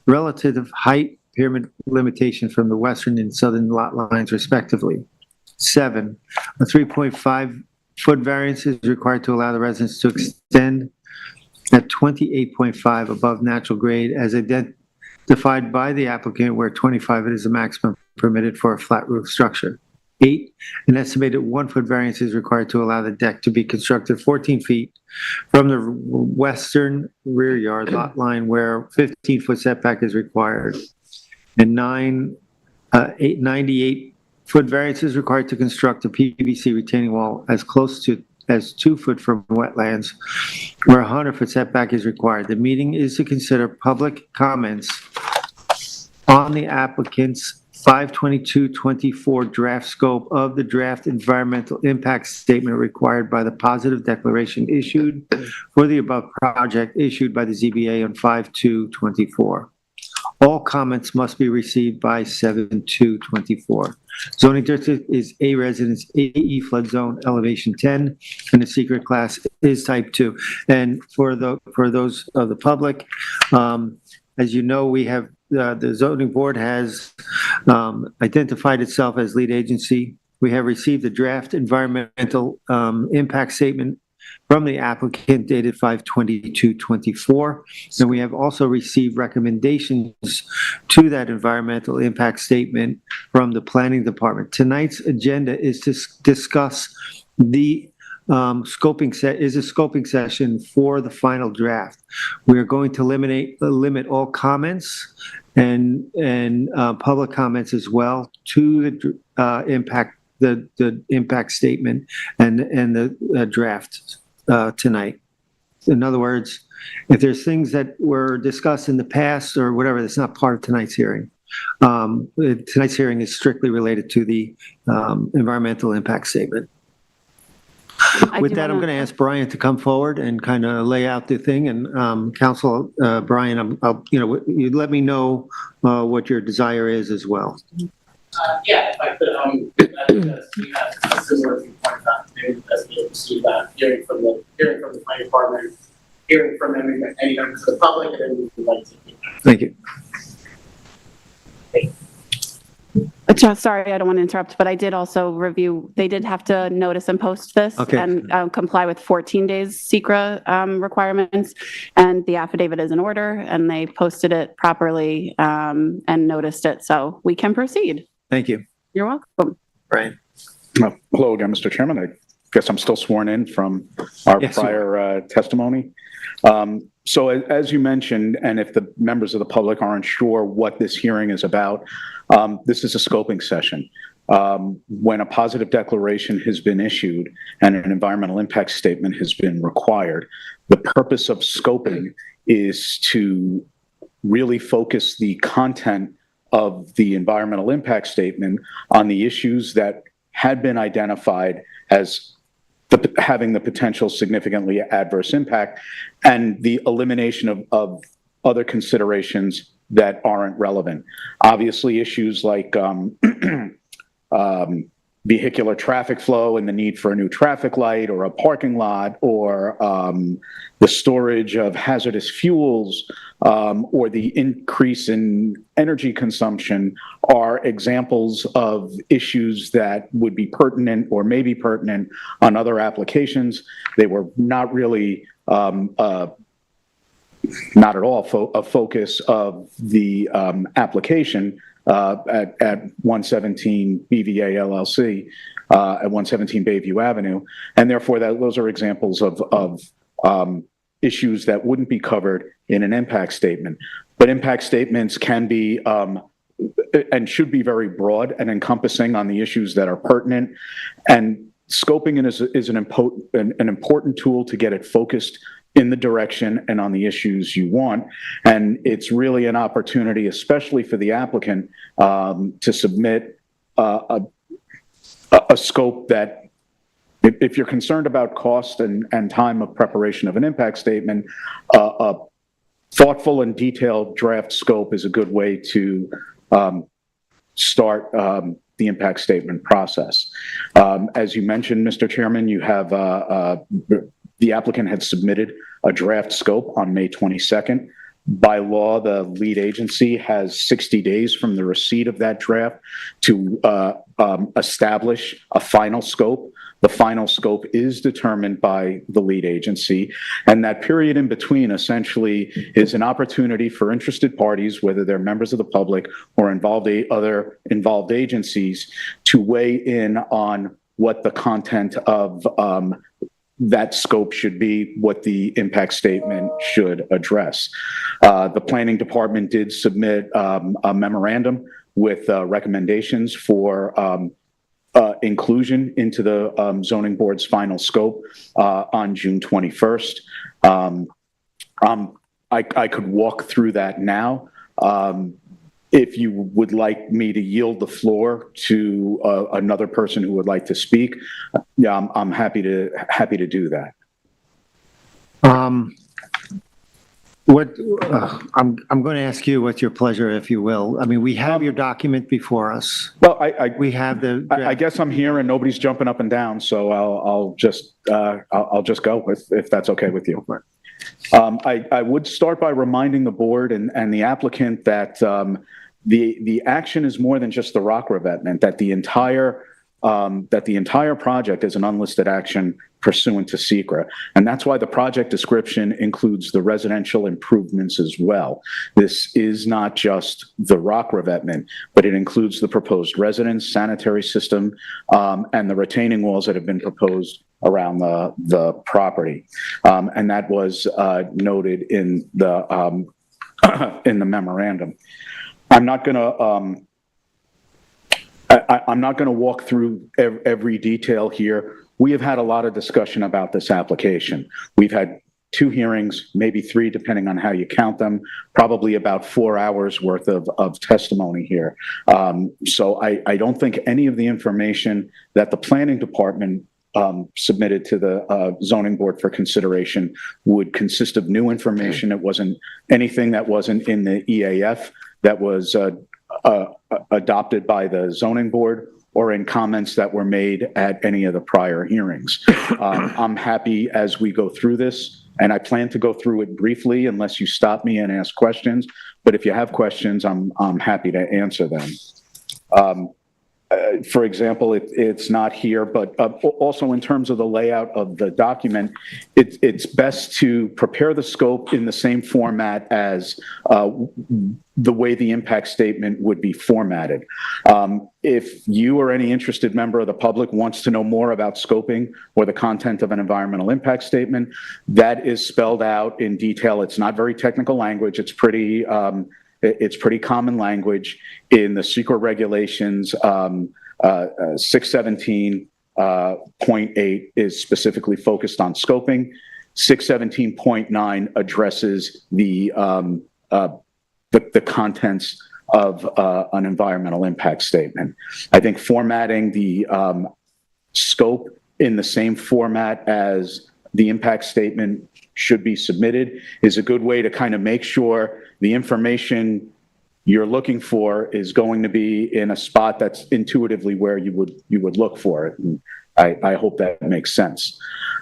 relative height pyramid limitation from the western and southern lot lines respectively. 7, a 3.5-foot variance is required to allow the residents to extend at 28.5 above natural grade as defined by the applicant where 25 is the maximum permitted for a flat roof structure. 8, an estimated 1-foot variance is required to allow the deck to be constructed 14 feet from the western rear yard lot line where 15-foot setback is required. And 98-foot variance is required to construct a PVC retaining wall as close to as 2 foot from wetlands where a 100-foot setback is required. The meeting is to consider public comments on the applicant's 5/22/24 draft scope of the draft environmental impact statement required by the positive declaration issued for the above project issued by the ZBA on 5/2/24. All comments must be received by 7/2/24. Zoning district is A residence, AE flood zone, elevation 10, and the secret class is type 2. And for those of the public, as you know, we have the zoning board has identified itself as lead agency. We have received a draft environmental impact statement from the applicant dated 5/22/24. And we have also received recommendations to that environmental impact statement from the planning department. Tonight's agenda is to discuss the scoping session for the final draft. We are going to limit all comments and public comments as well to the impact statement and the draft tonight. In other words, if there's things that were discussed in the past or whatever, that's not part of tonight's hearing. Tonight's hearing is strictly related to the environmental impact statement. With that, I'm going to ask Brian to come forward and kind of lay out the thing. And Council, Brian, you let me know what your desire is as well. Yeah, if I could, because we have a similar viewpoint that maybe as we receive that, hearing from the planning department, hearing from any members of the public, and then we would like to. Thank you. Sorry, I don't want to interrupt, but I did also review, they did have to notice and post this Okay. and comply with 14 days SECRA requirements, and the affidavit is in order, and they posted it properly and noticed it, so we can proceed. Thank you. You're welcome. Brian. Hello again, Mr. Chairman. I guess I'm still sworn in from our Yes, prior testimony. So as you mentioned, and if the members of the public aren't sure what this hearing is about, this is a scoping session. When a positive declaration has been issued and an environmental impact statement has been required, the purpose of scoping is to really focus the content of the environmental impact statement on the issues that had been identified as having the potential significantly adverse impact, and the elimination of other considerations that aren't relevant. Obviously, issues like vehicular traffic flow and the need for a new traffic light or a parking lot, or the storage of hazardous fuels, or the increase in energy consumption are examples of issues that would be pertinent or may be pertinent on other applications. They were not really not at all a focus of the application at 117 BVA LLC at 117 Bayview Avenue, and therefore those are examples of issues that wouldn't be covered in an impact statement. But impact statements can be and should be very broad and encompassing on the issues that are pertinent, and scoping is an important tool to get it focused in the direction and on the issues you want. And it's really an opportunity, especially for the applicant, to submit a scope that, if you're concerned about cost and time of preparation of an impact statement, a thoughtful and detailed draft scope is a good way to start the impact statement process. As you mentioned, Mr. Chairman, you have the applicant had submitted a draft scope on May 22nd. By law, the lead agency has 60 days from the receipt of that draft to establish a final scope. The final scope is determined by the lead agency, and that period in between essentially is an opportunity for interested parties, whether they're members of the public or other involved agencies, to weigh in on what the content of that scope should be, what the impact statement should address. The planning department did submit a memorandum with recommendations for inclusion into the zoning board's final scope on June 21st. I could walk through that now. If you would like me to yield the floor to another person who would like to speak, yeah, I'm happy to do that. I'm going to ask you what's your pleasure, if you will. I mean, we have your document before us. Well, We have the. I guess I'm here and nobody's jumping up and down, so I'll just go if that's okay with you. I would start by reminding the board and the applicant that the action is more than just the rock revetment, that the entire project is an unlisted action pursuant to SECRA. And that's why the project description includes the residential improvements as well. This is not just the rock revetment, but it includes the proposed residence, sanitary system, and the retaining walls that have been proposed around the property. And that was noted in the memorandum. I'm not going to walk through every detail here. We have had a lot of discussion about this application. We've had 2 hearings, maybe 3, depending on how you count them, probably about 4 hours worth of testimony here. So I don't think any of the information that the planning department submitted to the zoning board for consideration would consist of new information. It wasn't anything that wasn't in the EAF that was adopted by the zoning board or in comments that were made at any of the prior hearings. I'm happy as we go through this, and I plan to go through it briefly unless you stop me and ask questions. But if you have questions, I'm happy to answer them. For example, it's not here, but also in terms of the layout of the document, it's best to prepare the scope in the same format as the way the impact statement would be formatted. If you or any interested member of the public wants to know more about scoping or the content of an environmental impact statement, that is spelled out in detail. It's not very technical language. It's pretty common language in the secret regulations. 617.8 is specifically focused on scoping. 617.9 addresses the contents of an environmental impact statement. I think formatting the scope in the same format as the impact statement should be submitted is a good way to kind of make sure the information you're looking for is going to be in a spot that's intuitively where you would look for it. And I hope that makes sense.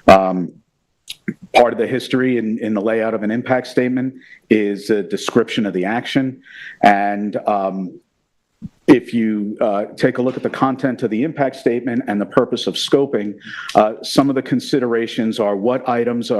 Part of the history in the layout of an impact statement is a description of the action. And if you take a look at the content of the impact statement and the purpose of scoping, some of the considerations are what items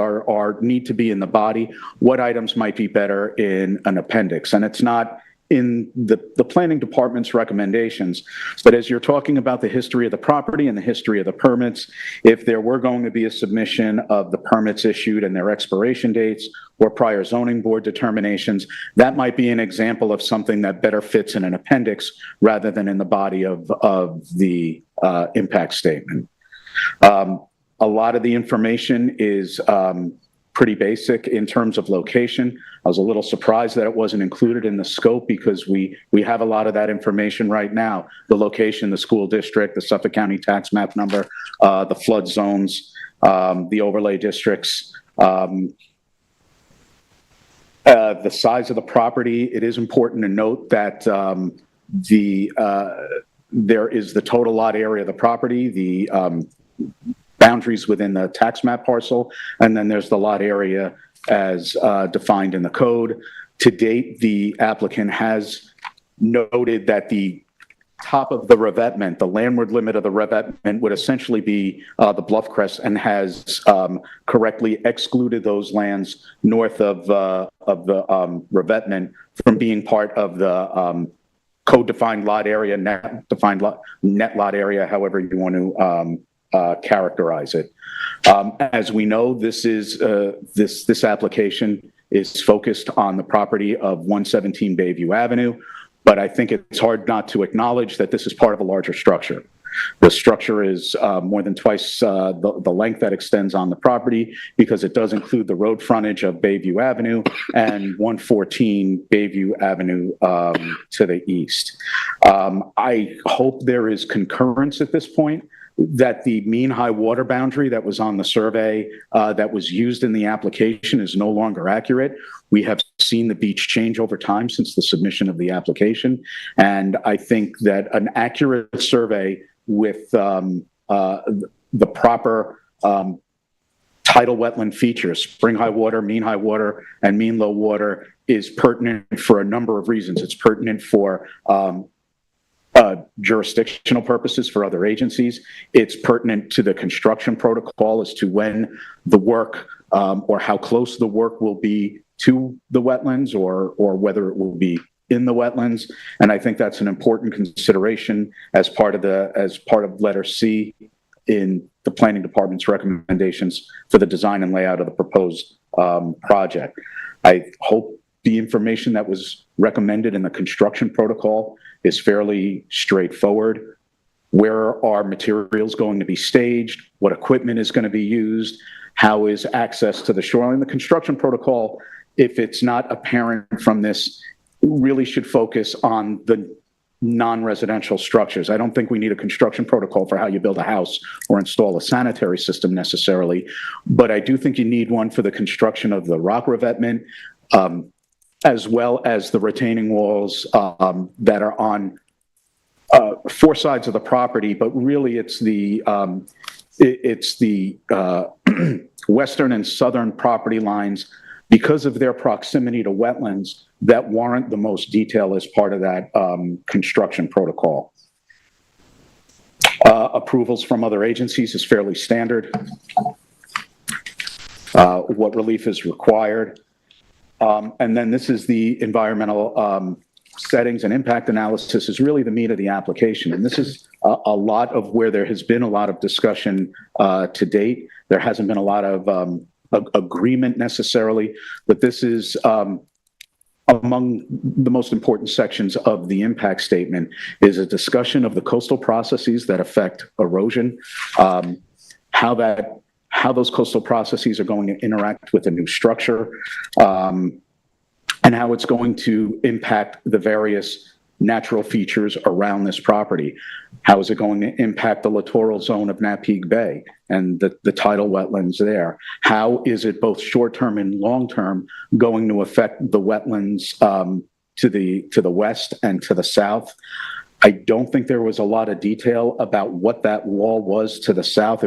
need to be in the body, what items might be better in an appendix. And it's not in the planning department's recommendations, but as you're talking about the history of the property and the history of the permits, if there were going to be a submission of the permits issued and their expiration dates or prior zoning board determinations, that might be an example of something that better fits in an appendix rather than in the body of the impact statement. A lot of the information is pretty basic in terms of location. I was a little surprised that it wasn't included in the scope because we have a lot of that information right now. The location, the school district, the Suffolk County tax map number, the flood zones, the overlay districts, the size of the property. It is important to note that there is the total lot area of the property, the boundaries within the tax map parcel, and then there's the lot area as defined in the code. To date, the applicant has noted that the top of the revetment, the landward limit of the revetment, would essentially be the bluff crest, and has correctly excluded those lands north of the revetment from being part of the code-defined lot area, net lot area, however you want to characterize it. As we know, this application is focused on the property of 117 Bayview Avenue, but I think it's hard not to acknowledge that this is part of a larger structure. The structure is more than twice the length that extends on the property because it does include the road frontage of Bayview Avenue and 114 Bayview Avenue to the east. I hope there is concurrence at this point that the mean high water boundary that was on the survey that was used in the application is no longer accurate. We have seen the beach change over time since the submission of the application. And I think that an accurate survey with the proper tidal wetland features, spring high water, and mean low water, is pertinent for a number of reasons. It's pertinent for jurisdictional purposes for other agencies. It's pertinent to the construction protocol as to when the work or how close the work will be to the wetlands or whether it will be in the wetlands. And I think that's an important consideration as part of letter C in the planning department's recommendations for the design and layout of the proposed project. I hope the information that was recommended in the construction protocol is fairly straightforward. where are materials going to be staged, what equipment is going to be used, how is access to the shoreline. The construction protocol, if it's not apparent from this, really should focus on the non-residential structures. I don't think we need a construction protocol for how you build a house or install a sanitary system necessarily, but I do think you need one for the construction of the rock revetment, as well as the retaining walls that are on four sides of the property, but really it's the western and southern property lines, because of their proximity to wetlands, that warrant the most detail as part of that construction protocol. Approvals from other agencies is fairly standard. What relief is required. And then this is the environmental settings and impact analysis is really the meat of the application. And this is a lot of where there has been a lot of discussion to date. There hasn't been a lot of agreement necessarily, but this is among the most important sections of the impact statement is a discussion of the coastal processes that affect erosion, how those coastal processes are going to interact with a new structure, and how it's going to impact the various natural features around this property. How is it going to impact the littoral zone of Napeague Bay and the tidal wetlands there? How is it both short-term and long-term going to affect the wetlands to the west and to the south? I don't think there was a lot of detail about what that wall was to the south.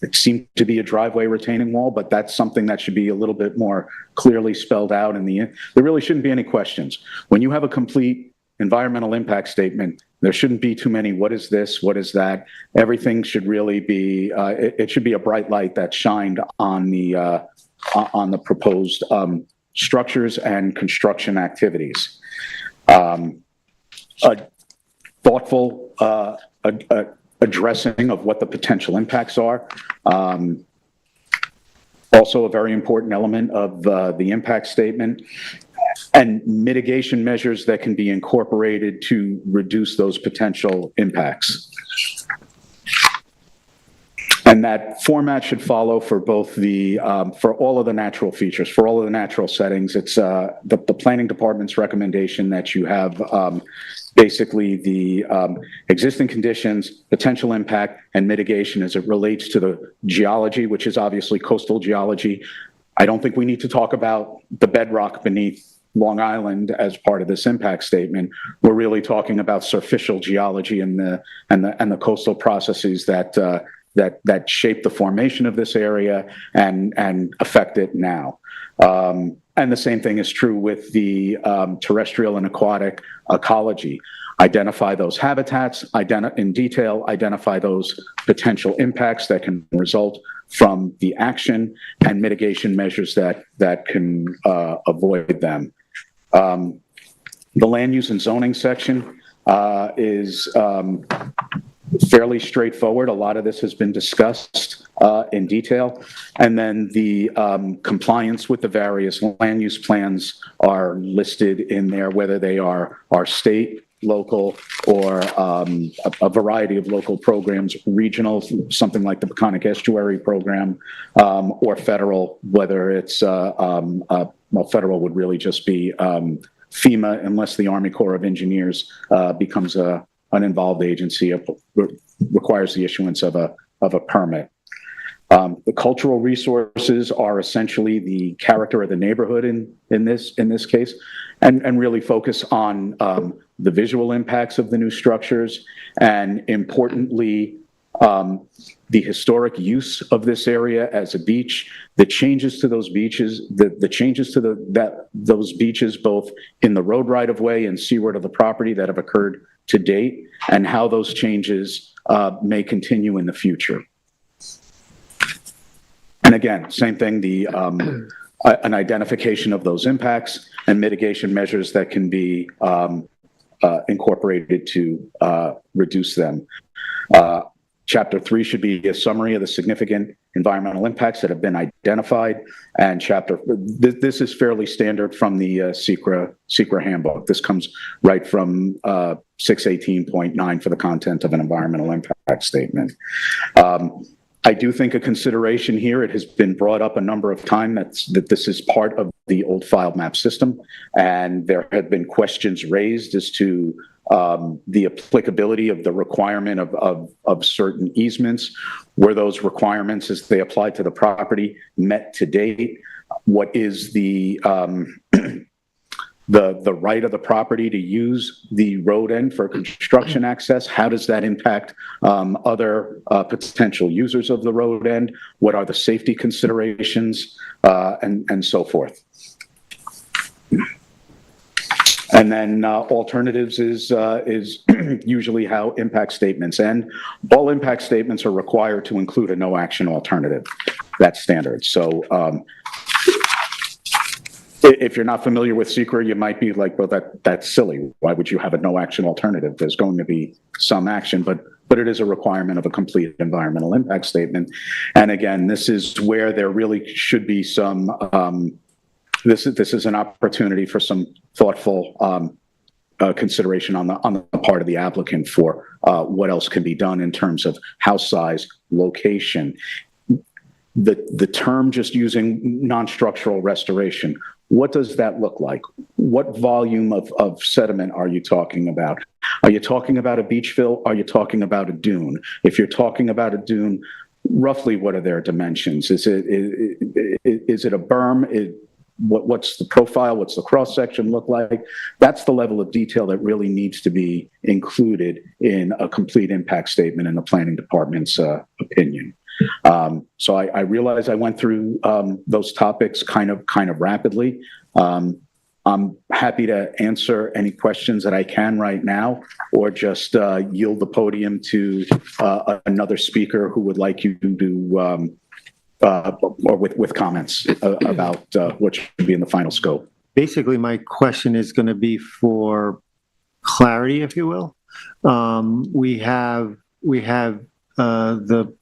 It seemed to be a driveway retaining wall, but that's something that should be a little bit more clearly spelled out there really shouldn't be any questions. When you have a complete environmental impact statement, there shouldn't be too many, what is this, what is that? Everything should really be, it should be a bright light that shined on the proposed structures and construction activities. A thoughtful addressing of what the potential impacts are. Also a very important element of the impact statement, and mitigation measures that can be incorporated to reduce those potential impacts. And that format should follow for both for all of the natural features, for all of the natural settings. It's the planning department's recommendation that you have basically the existing conditions, potential impact, and mitigation as it relates to the geology, which is obviously coastal geology. I don't think we need to talk about the bedrock beneath Long Island as part of this impact statement. We're really talking about surficial geology and the coastal processes that shape the formation of this area and affect it now. And the same thing is true with the terrestrial and aquatic ecology. Identify those habitats, in detail, identify those potential impacts that can result from the action and mitigation measures that can avoid them. The land use and zoning section is fairly straightforward. A lot of this has been discussed in detail. And then the compliance with the various land use plans are listed in there, whether they are state, local, or a variety of local programs, regional, something like the Peconic Estuary Program, or federal, whether it's, federal would really just be FEMA, unless the Army Corps of Engineers becomes an involved agency, requires the issuance of a permit. The cultural resources are essentially the character of the neighborhood in this case, and really focus on the visual impacts of the new structures, and importantly, the historic use of this area as a beach, the changes to those beaches, the changes to those beaches, both in the road right of way and seaward of the property that have occurred to date, and how those changes may continue in the future. And again, same thing, an identification of those impacts and mitigation measures that can be incorporated to reduce them. Chapter 3 should be a summary of the significant environmental impacts that have been identified. And this is fairly standard from the SECRA handbook. This comes right from 618.9 for the content of an environmental impact statement. I do think a consideration here, it has been brought up a number of times that this is part of the old file map system, and there have been questions raised as to the applicability of the requirement of certain easements. Were those requirements, as they apply to the property, met to date? What is the right of the property to use the road end for construction access? How does that impact other potential users of the road end? What are the safety considerations, and so forth? And then alternatives is usually how impact statements end. All impact statements are required to include a no action alternative. That's standard. So if you're not familiar with SECRA, you might be like, well, that's silly. Why would you have a no action alternative? There's going to be some action, but it is a requirement of a complete environmental impact statement. And again, this is where there really should be some, this is an opportunity for some thoughtful consideration on the part of the applicant for what else can be done in terms of house size, location. The term just using non-structural restoration, what does that look like? What volume of sediment are you talking about? Are you talking about a beach fill? Are you talking about a dune? If you're talking about a dune, roughly what are their dimensions? Is it a berm? What's the profile? What's the cross-section look like? That's the level of detail that really needs to be included in a complete impact statement in the planning department's opinion. So I realize I went through those topics kind of rapidly. I'm happy to answer any questions that I can right now, or just yield the podium to another speaker who would like you to or with comments about what should be in the final scope. Basically, my question is going to be for clarity, if you will. We have the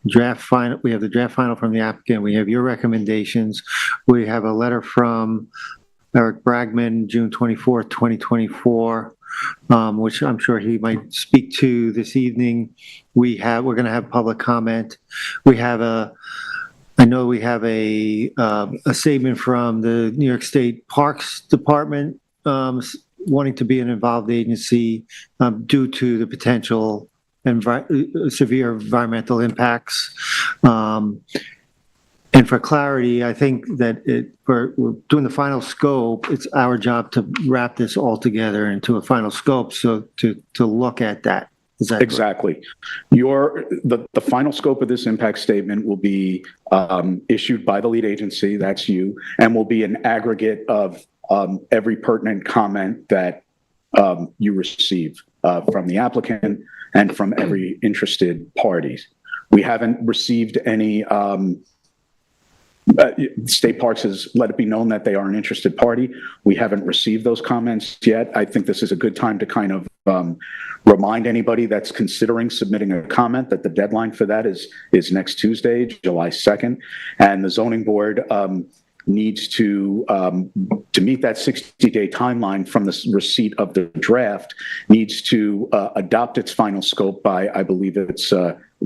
draft final. We have the draft final from the applicant. We have your recommendations. We have a letter from Eric Bragman, June 24th, 2024, which I'm sure he might speak to this evening. We're going to have public comment. I know we have a statement from the New York State Parks Department wanting to be an involved agency due to the potential severe environmental impacts. And for clarity, I think that we're doing the final scope. It's our job to wrap this all together into a final scope. So to look at that. Is that exactly? The final scope of this impact statement will be issued by the lead agency, that's you, and will be an aggregate of every pertinent comment that you receive from the applicant and from every interested parties. We haven't received any, State Parks has let it be known that they are an interested party. We haven't received those comments yet. I think this is a good time to kind of remind anybody that's considering submitting a comment that the deadline for that is next Tuesday, July 2nd. And the zoning board needs to meet that 60-day timeline from the receipt of the draft, needs to adopt its final scope by, I believe it's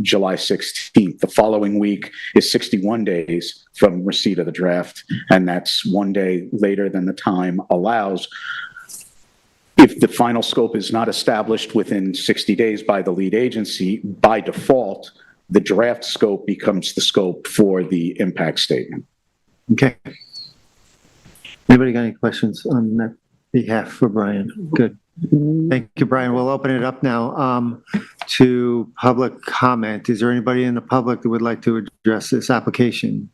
July 16th. The following week is 61 days from receipt of the draft, and that's one day later than the time allows. If the final scope is not established within 60 days by the lead agency, by default, the draft scope becomes the scope for the impact statement. Okay. Anybody got any questions on that behalf for Brian? Good. Thank you, Brian. We'll open it up now to public comment. Is there anybody in the public that would like to address this application?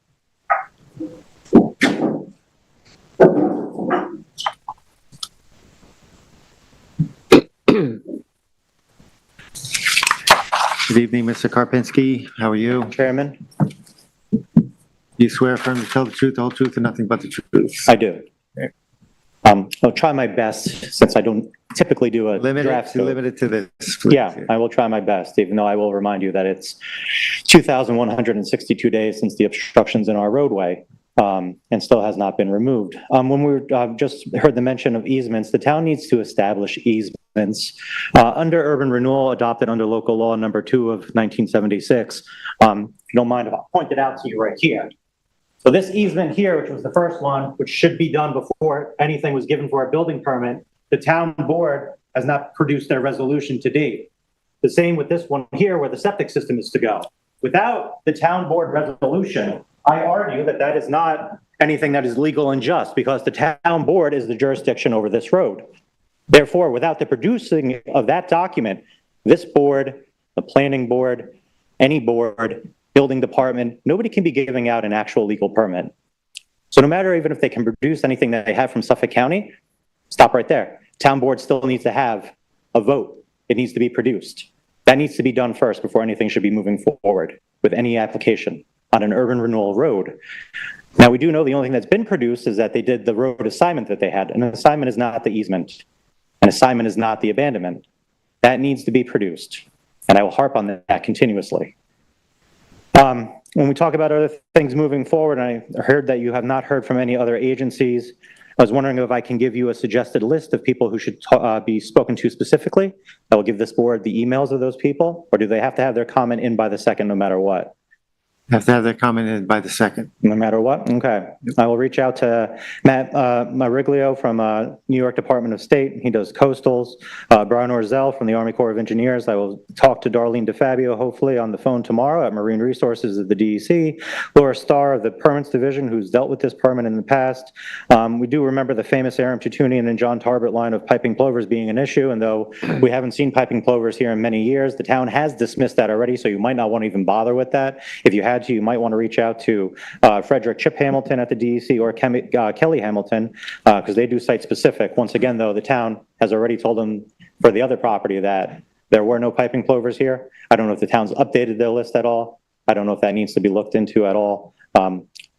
Good evening, Mr. Karpinski. How are you? Chairman, You swear affirm to tell the truth, the whole truth, and nothing but the truth. I do. I'll try my best, since I don't typically do a draft scope. Limited to this. Please. Yeah, I will try my best, even though I will remind you that it's 2,162 days since the obstructions in our roadway, and still has not been removed. When we just heard the mention of easements, the town needs to establish easements. Under urban renewal adopted under local law number 2 of 1976, if you don't mind if I point it out to you right here. So this easement here, which was the first one, which should be done before anything was given for a building permit, the town board has not produced their resolution to date. The same with this one here where the septic system is to go. Without the town board resolution, I argue that that is not anything that is legal and just because the town board is the jurisdiction over this road. Therefore, without the producing of that document, this board, the planning board, any board, building department, nobody can be giving out an actual legal permit. So no matter even if they can produce anything that they have from Suffolk County, stop right there. Town board still needs to have a vote. It needs to be produced. That needs to be done first before anything should be moving forward with any application on an urban renewal road. Now, we do know the only thing that's been produced is that they did the road assignment that they had. An assignment is not the easement. An assignment is not the abandonment. That needs to be produced. And I will harp on that continuously. When we talk about other things moving forward, I heard that you have not heard from any other agencies. I was wondering if I can give you a suggested list of people who should be spoken to specifically. I will give this board the emails of those people, or do they have to have their comment in by the 2nd no matter what? Have to have their comment in by the 2nd. No matter what? Okay. I will reach out to Matt Mariglio from New York Department of State. He does coastals. Brian Orzel from the Army Corps of Engineers. I will talk to Darlene DeFabio, hopefully, on the phone tomorrow at Marine Resources of the DEC. Laura Starr of the Permits Division, who's dealt with this permit in the past. We do remember the famous Aram Tutunian and John Tarbert line of piping plovers being an issue, and though we haven't seen piping plovers here in many years, the town has dismissed that already, so you might not want to even bother with that. If you had to, you might want to reach out to Frederick Chip Hamilton at the DEC or Kelly Hamilton, because they do site specific. Once again, though, the town has already told them for the other property that there were no piping plovers here. I don't know if the town's updated their list at all. I don't know if that needs to be looked into at all.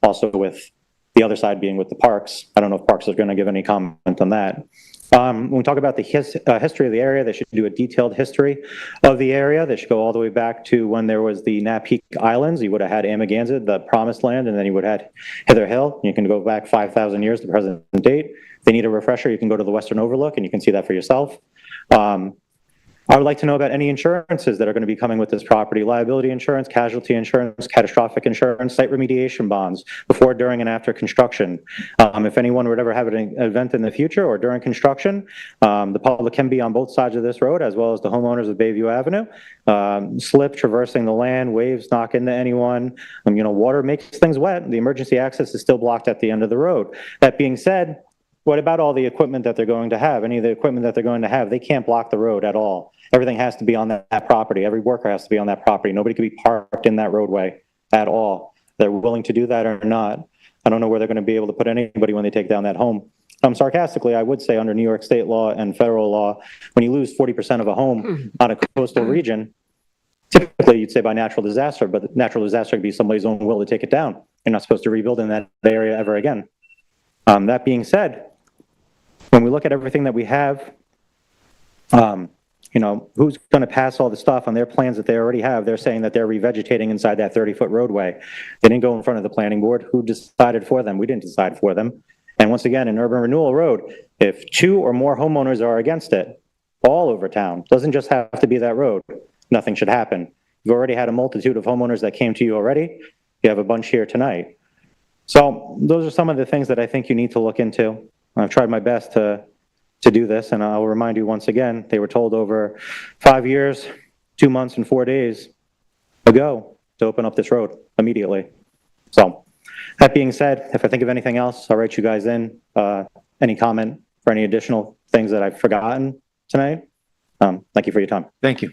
Also with the other side being with the parks, I don't know if parks are going to give any comment on that. When we talk about the history of the area, they should do a detailed history of the area. They should go all the way back to when there was the Napeak Islands. You would have had Amagansett, the Promised Land, and then you would have had Hither Hill. You can go back 5,000 years to present date. If they need a refresher, you can go to the Western Overlook and you can see that for yourself. I would like to know about any insurances that are going to be coming with this property: liability insurance, casualty insurance, catastrophic insurance, site remediation bonds before, during, and after construction. If anyone would ever have an event in the future or during construction, the public can be on both sides of this road, as well as the homeowners of Bayview Avenue. Slip, traversing the land, waves knock into anyone. Water makes things wet. The emergency access is still blocked at the end of the road. That being said, what about all the equipment that they're going to have? Any of the equipment that they're going to have, they can't block the road at all. Everything has to be on that property. Every worker has to be on that property. Nobody can be parked in that roadway at all. They're willing to do that or not. I don't know where they're going to be able to put anybody when they take down that home. Sarcastically, I would say under New York state law and federal law, when you lose 40% of a home on a coastal region, typically you'd say by natural disaster, but the natural disaster could be somebody's own will to take it down. You're not supposed to rebuild in that area ever again. That being said, when we look at everything that we have, who's going to pass all the stuff on their plans that they already have? They're saying that they're revegetating inside that 30-foot roadway. They didn't go in front of the planning board. Who decided for them? We didn't decide for them. And once again, an urban renewal road, if 2 or more homeowners are against it, all over town, doesn't just have to be that road, nothing should happen. You've already had a multitude of homeowners that came to you already. You have a bunch here tonight. So those are some of the things that I think you need to look into. I've tried my best to do this, and I'll remind you once again, they were told over 5 years, 2 months, and 4 days ago to open up this road immediately. So that being said, if I think of anything else, I'll write you guys in. Any comment for any additional things that I've forgotten tonight? Thank you for your time. Thank you.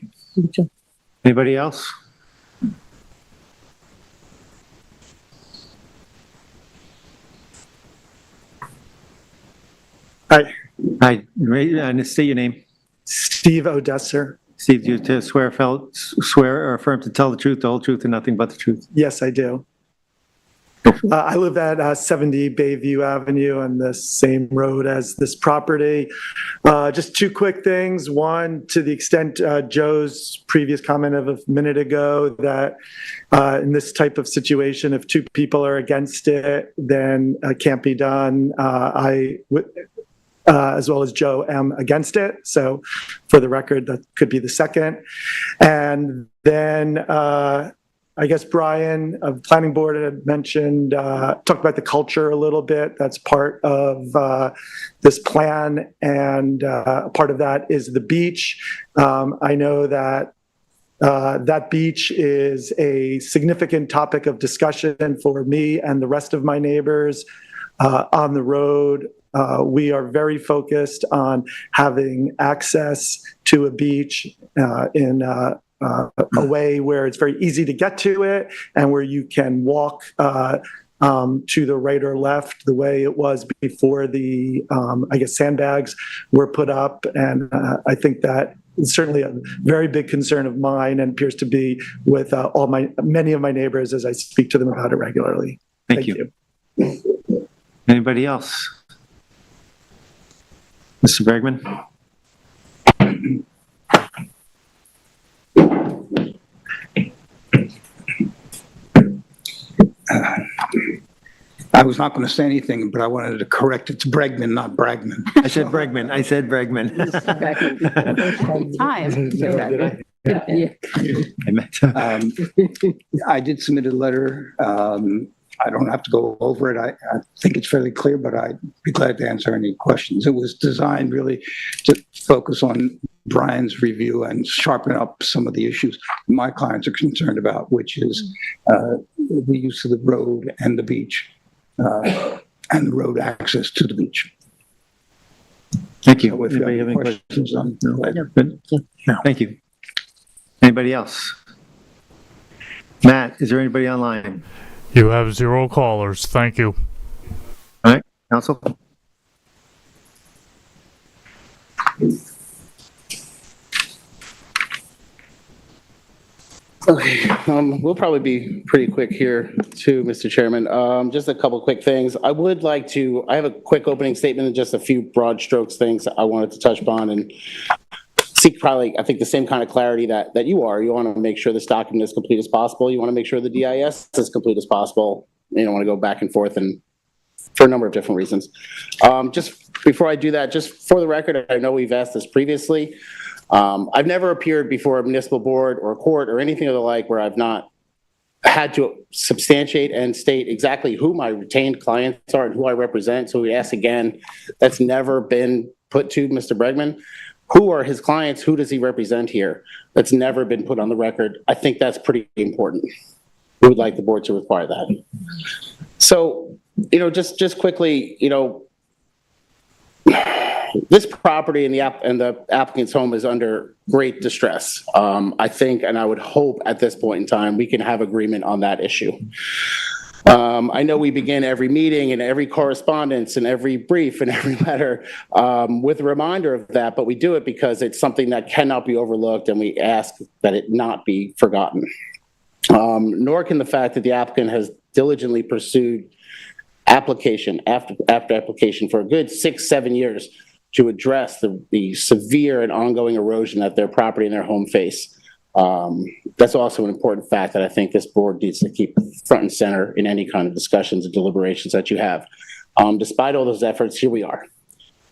Anybody else? Hi, Hi, and state your name. Steve Odesser. Steve, do you swear or affirm to tell the truth, the whole truth, and nothing but the truth? Yes, I do. I live at 70 Bayview Avenue on the same road as this property. Just two quick things. One, to the extent Joe's previous comment of a minute ago that in this type of situation, if two people are against it, then it can't be done. As well as Joe, am against it. So for the record, that could be the second. And then I guess Brian of the planning board had mentioned, talked about the culture a little bit. That's part of this plan, and part of that is the beach. I know that that beach is a significant topic of discussion for me and the rest of my neighbors on the road. We are very focused on having access to a beach in a way where it's very easy to get to it and where you can walk to the right or left the way it was before the, I guess, sandbags were put up. And I think that is certainly a very big concern of mine and appears to be with many of my neighbors as I speak to them about it regularly. Thank you. Anybody else? Mr. Bregman? I was not going to say anything, but I wanted to correct it. It's Bregman, not Bragman. I said Bregman. I did submit a letter. I don't have to go over it. I think it's fairly clear, but I'd be glad to answer any questions. It was designed really to focus on Brian's review and sharpen up some of the issues my clients are concerned about, which is the use of the road and the beach, and the road access to the beach. Thank you. So if you have any questions on Good. No. Thank you. Anybody else? Matt, is there anybody online? You have 0 callers. Thank you. All right, counsel. Okay, we'll probably be pretty quick here too, Mr. Chairman. Just a couple quick things. I have a quick opening statement and just a few broad strokes things I wanted to touch upon and seek probably, I think, the same kind of clarity that you are. You want to make sure this document is complete as possible. You want to make sure the DIS is complete as possible. You don't want to go back and forth and for a number of different reasons. Just before I do that, just for the record, I know we've asked this previously. I've never appeared before a municipal board or a court or anything of the like where I've not had to substantiate and state exactly who my retained clients are and who I represent. So we ask again, that's never been put to Mr. Bregman. Who are his clients? Who does he represent here? That's never been put on the record. I think that's pretty important. We would like the board to require that. So, just quickly, this property and the applicant's home is under great distress. I think, and I would hope at this point in time, we can have agreement on that issue. I know we begin every meeting and every correspondence and every brief and every letter with a reminder of that, but we do it because it's something that cannot be overlooked and we ask that it not be forgotten. Nor can the fact that the applicant has diligently pursued application after application for a good 6-7 years to address the severe and ongoing erosion that their property and their home face. That's also an important fact that I think this board needs to keep front and center in any kind of discussions and deliberations that you have. Despite all those efforts, here we are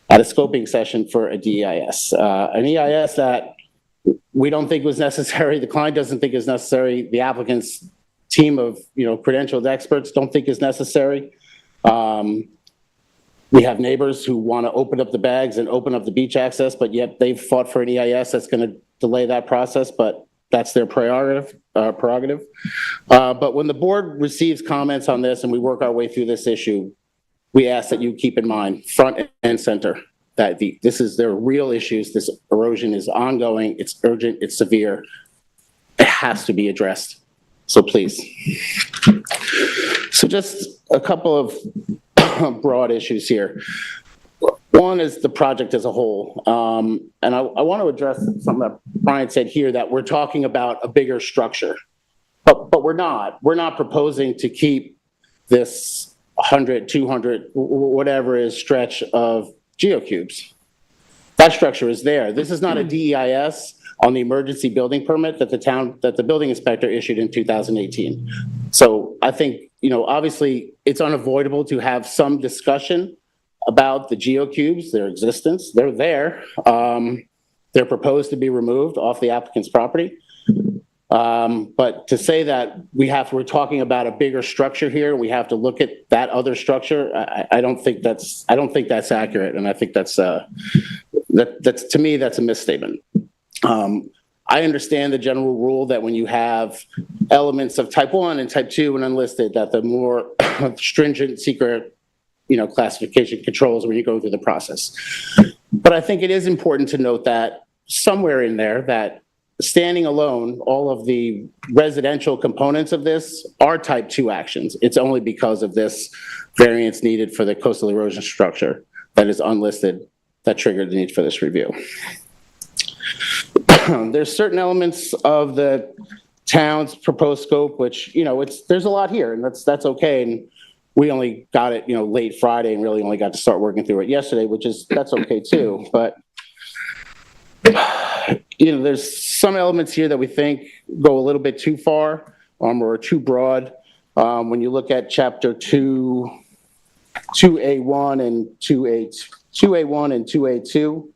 at a scoping session for a DEIS. An EIS that we don't think was necessary, the client doesn't think is necessary, the applicant's team of credentialed experts don't think is necessary. We have neighbors who want to open up the bags and open up the beach access, but yet they've fought for an EIS that's going to delay that process, but that's their prerogative. But when the board receives comments on this and we work our way through this issue, we ask that you keep in mind, front and center, that there are real issues. This erosion is ongoing, it's urgent, it's severe. It has to be addressed. So please. So just a couple of broad issues here. One is the project as a whole. And I want to address something that Brian said here, that we're talking about a bigger structure, but we're not. We're not proposing to keep this 100, 200, whatever is stretch of geocubes. That structure is there. This is not a DEIS on the emergency building permit that the building inspector issued in 2018. So I think, obviously it's unavoidable to have some discussion about the geocubes, their existence. They're there. They're proposed to be removed off the applicant's property. But to say that we're talking about a bigger structure here, we have to look at that other structure, I don't think that's accurate. And I think that's to me, that's a misstatement. I understand the general rule that when you have elements of type 1 and type 2 and unlisted, that the more stringent secret, classification controls when you go through the process. But I think it is important to note that somewhere in there that standing alone, all of the residential components of this are type 2 actions. It's only because of this variance needed for the coastal erosion structure that is unlisted that triggered the need for this review. There's certain elements of the town's proposed scope, which, there's a lot here, and that's okay. And we only got it, late Friday and really only got to start working through it yesterday, that's okay too. But, there's some elements here that we think go a little bit too far, or too broad. When you look at chapter 2A1 and 2A1 and 2A2,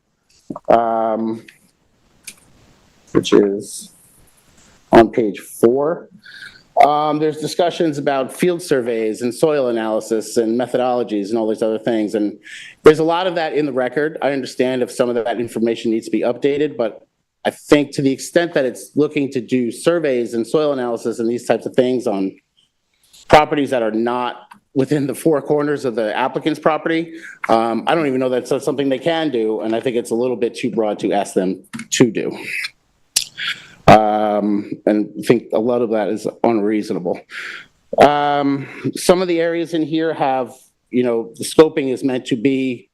which is on page 4. There's discussions about field surveys and soil analysis and methodologies and all these other things. And there's a lot of that in the record. I understand if some of that information needs to be updated, but I think to the extent that it's looking to do surveys and soil analysis and these types of things on properties that are not within the 4 corners of the applicant's property, I don't even know that's something they can do. And I think it's a little bit too broad to ask them to do. And I think a lot of that is unreasonable. Some of the areas in here have, the scoping is meant to be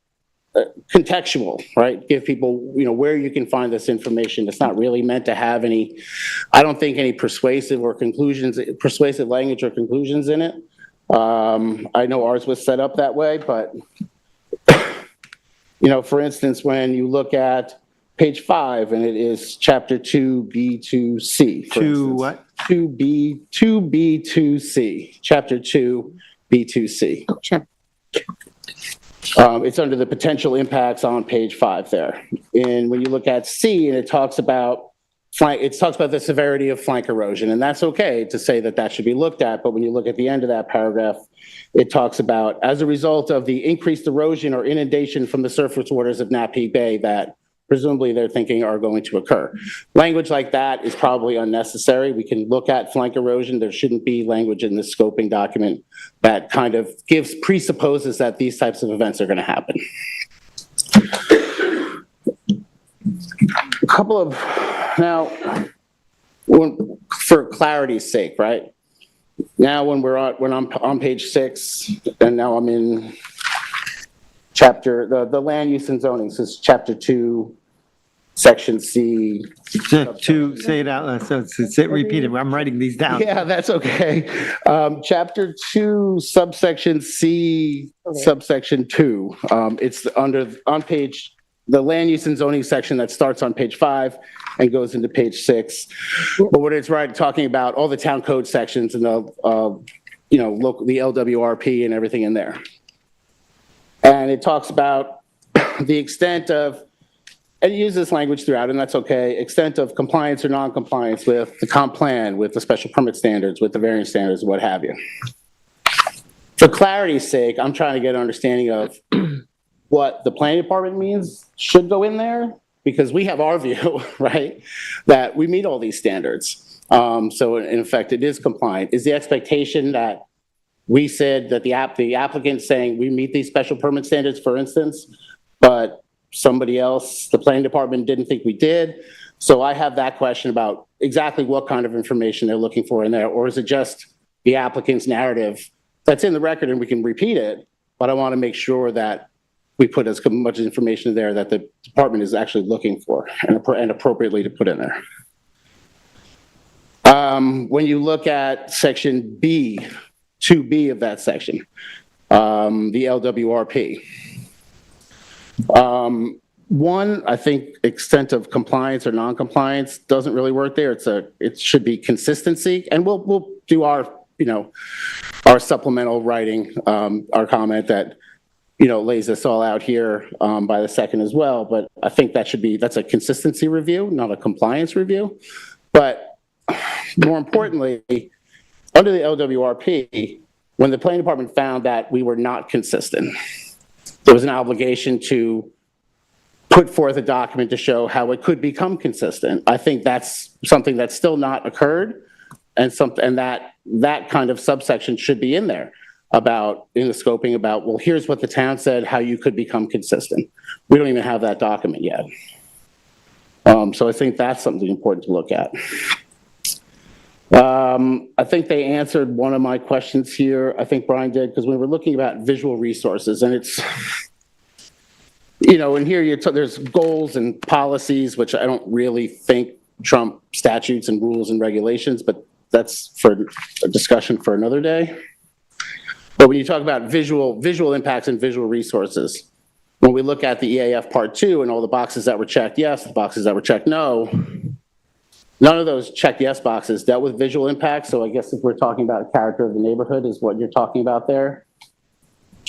contextual, right? Give people, where you can find this information. It's not really meant to have I don't think any persuasive language or conclusions in it. I know ours was set up that way, but, for instance, when you look at page 5, and it is chapter 2B2C. 2 what? 2B2C, chapter 2B2C. Oh, check. It's under the potential impacts on page 5 there. And when you look at C, and it talks about the severity of flank erosion, and that's okay to say that should be looked at. But when you look at the end of that paragraph, it talks about, as a result of the increased erosion or inundation from the surface waters of Napeague Bay that presumably they're thinking are going to occur. Language like that is probably unnecessary. We can look at flank erosion. There shouldn't be language in the scoping document that kind of presupposes that these types of events are going to happen. A couple of, now, for clarity's sake, right? Now when I'm on page 6, and now I'm in chapter, the land use and zoning, so it's chapter 2, section C. To say it out loud, so repeat it. I'm writing these down. Yeah, that's okay. Chapter 2, subsection C, subsection 2. It's on page, the land use and zoning section that starts on page 5 and goes into page 6. But what it's talking about all the town code sections and the the LWRP and everything in there. And it talks about the extent of, and it uses this language throughout, and that's okay, extent of compliance or non-compliance with the comp plan, with the special permit standards, with the variance standards, what have you. For clarity's sake, I'm trying to get an understanding of what the planning department means should go in there, because we have our view, right, that we meet all these standards. So in effect, it is compliant. Is the expectation that we said that the applicant saying we meet these special permit standards, for instance, but somebody else, the planning department, didn't think we did? So I have that question about exactly what kind of information they're looking for in there, or is it just the applicant's narrative that's in the record and we can repeat it, but I want to make sure that we put as much information there that the department is actually looking for and appropriately to put in there. When you look at section B, 2B of that section, the LWRP. One, I think extent of compliance or non-compliance doesn't really work there. It should be consistency, and we'll do our, our supplemental writing, our comment that, lays this all out here by the second as well. But I think that's a consistency review, not a compliance review. But more importantly, under the LWRP, when the planning department found that we were not consistent, there was an obligation to put forth a document to show how it could become consistent. I think that's something that's still not occurred, and that kind of subsection should be in there in the scoping about, well, here's what the town said, how you could become consistent. We don't even have that document yet. So I think that's something important to look at. I think they answered one of my questions here. I think Brian did, because we were looking about visual resources, and it's, in here there's goals and policies, which I don't really think trump statutes and rules and regulations, but that's for a discussion for another day. But when you talk about visual impacts and visual resources, when we look at the EAF Part 2 and all the boxes that were checked yes, the boxes that were checked no, none of those checked yes boxes dealt with visual impacts. So I guess if we're talking about character of the neighborhood is what you're talking about there,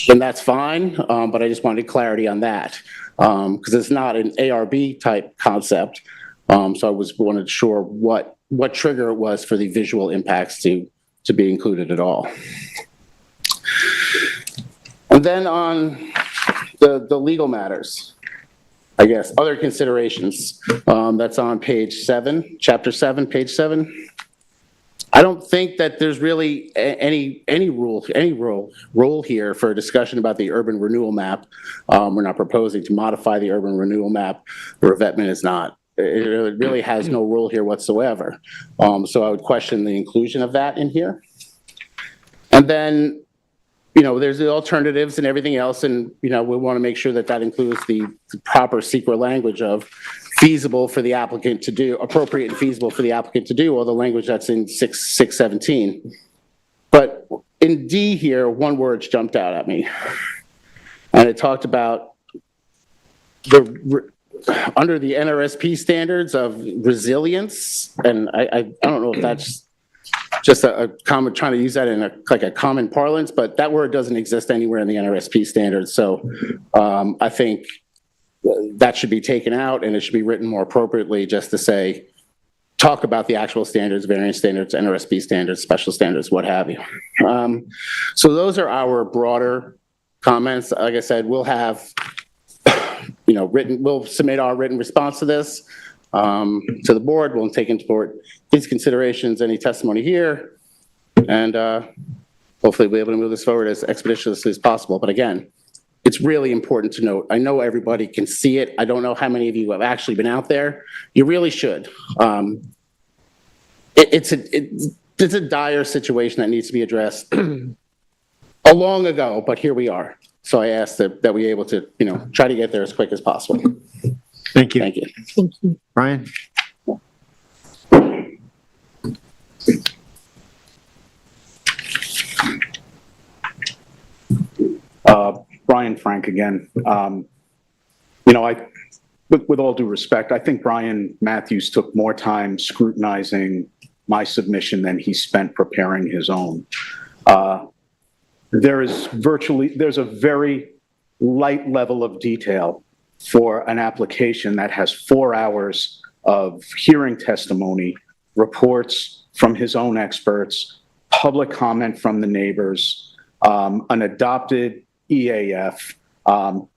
then that's fine. But I just wanted clarity on that because it's not an ARB type concept. So I wanted sure what trigger it was for the visual impacts to be included at all. And then on the legal matters, I guess, other considerations, that's on page 7, chapter 7, page 7. I don't think that there's really any rule here for a discussion about the urban renewal map. We're not proposing to modify the urban renewal map. The revetment is not. It really has no rule here whatsoever. So I would question the inclusion of that in here. And then, there's the alternatives and everything else, and, we want to make sure that that includes the proper secret language of feasible for the applicant to do, appropriate and feasible for the applicant to do, or the language that's in 617. But in D here, one word jumped out at me, and it talked about under the NRSP standards of resilience, and I don't know if that's just a common, trying to use that in a common parlance, but that word doesn't exist anywhere in the NRSP standards. So I think that should be taken out, and it should be written more appropriately just to say, talk about the actual standards, variance standards, NRSP standards, special standards, what have you. So those are our broader comments. Like I said, we'll have, we'll submit our written response to this to the board. We'll take into board these considerations, any testimony here, and hopefully we'll be able to move this forward as expeditiously as possible. But again, it's really important to note, I know everybody can see it. I don't know how many of you have actually been out there. You really should. It's a dire situation that needs to be addressed long ago, but here we are. So I ask that we able to, try to get there as quick as possible. Thank you. Thank you. Brian? Brian Frank again. With all due respect, I think Brian Matthews took more time scrutinizing my submission than he spent preparing his own. There's a very light level of detail for an application that has 4 hours of hearing testimony, reports from his own experts, public comment from the neighbors, an adopted EAF.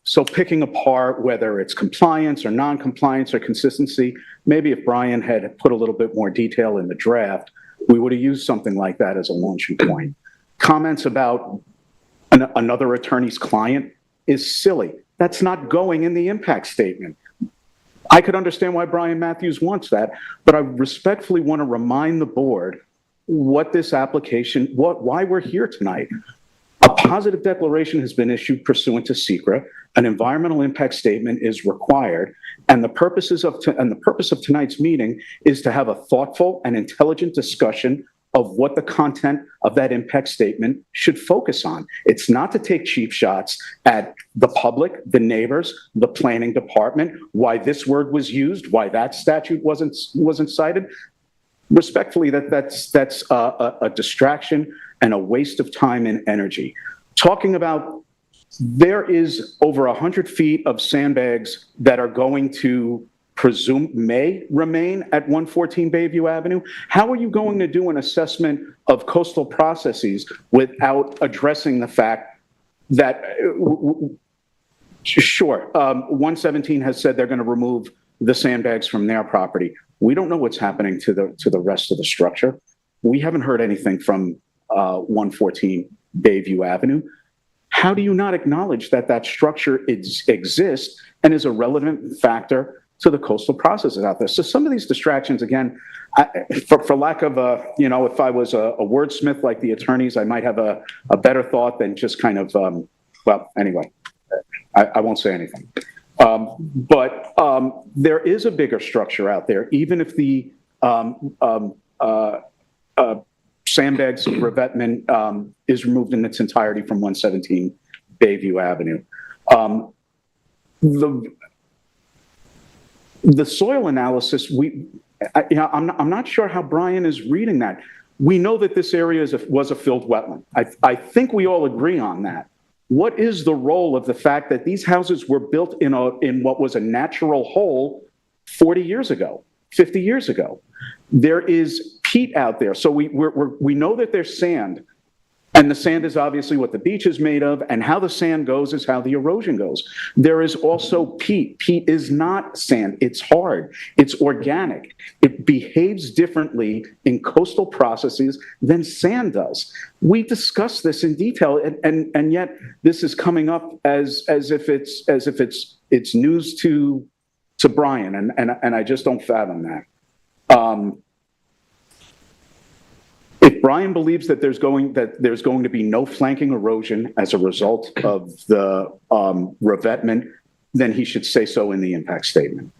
So picking apart whether it's compliance or non-compliance or consistency, maybe if Brian had put a little bit more detail in the draft, we would have used something like that as a launching point. Comments about another attorney's client is silly. That's not going in the impact statement. I could understand why Brian Matthews wants that, but I respectfully want to remind the board what this application, why we're here tonight. A positive declaration has been issued pursuant to SECRA. An environmental impact statement is required, and the purpose of tonight's meeting is to have a thoughtful and intelligent discussion of what the content of that impact statement should focus on. It's not to take cheap shots at the public, the neighbors, the planning department, why this word was used, why that statute wasn't cited. Respectfully, that's a distraction and a waste of time and energy. Talking about there is over 100 feet of sandbags that are going to may remain at 114 Bayview Avenue. How are you going to do an assessment of coastal processes without addressing the fact that, sure, 117 has said they're going to remove the sandbags from their property. We don't know what's happening to the rest of the structure. We haven't heard anything from 114 Bayview Avenue. How do you not acknowledge that that structure exists and is a relevant factor to the coastal processes out there? So some of these distractions, again, for lack of if I was a wordsmith like the attorneys, I might have a better thought than just kind of, well, anyway, I won't say anything. But there is a bigger structure out there, even if the sandbags revetment is removed in its entirety from 117 Bayview Avenue. The soil analysis, I'm not sure how Brian is reading that. We know that this area was a filled wetland. I think we all agree on that. What is the role of the fact that these houses were built in what was a natural hole 40 years ago, 50 years ago? There is peat out there. So we know that there's sand, and the sand is obviously what the beach is made of, and how the sand goes is how the erosion goes. There is also peat. Peat is not sand. It's hard. It's organic. It behaves differently in coastal processes than sand does. We discussed this in detail, and yet this is coming up as if it's news to Brian, and I just don't fathom that. If Brian believes that there's going to be no flanking erosion as a result of the revetment, then he should say so in the impact statement,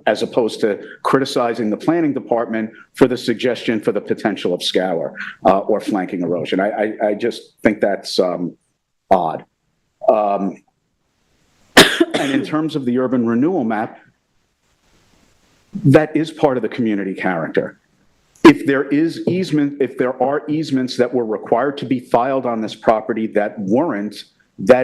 as opposed to criticizing the planning department for the suggestion for the potential of scour or flanking erosion. I just think that's odd. And in terms of the urban renewal map, that is part of the community character. If there are easements that were required to be filed on this property that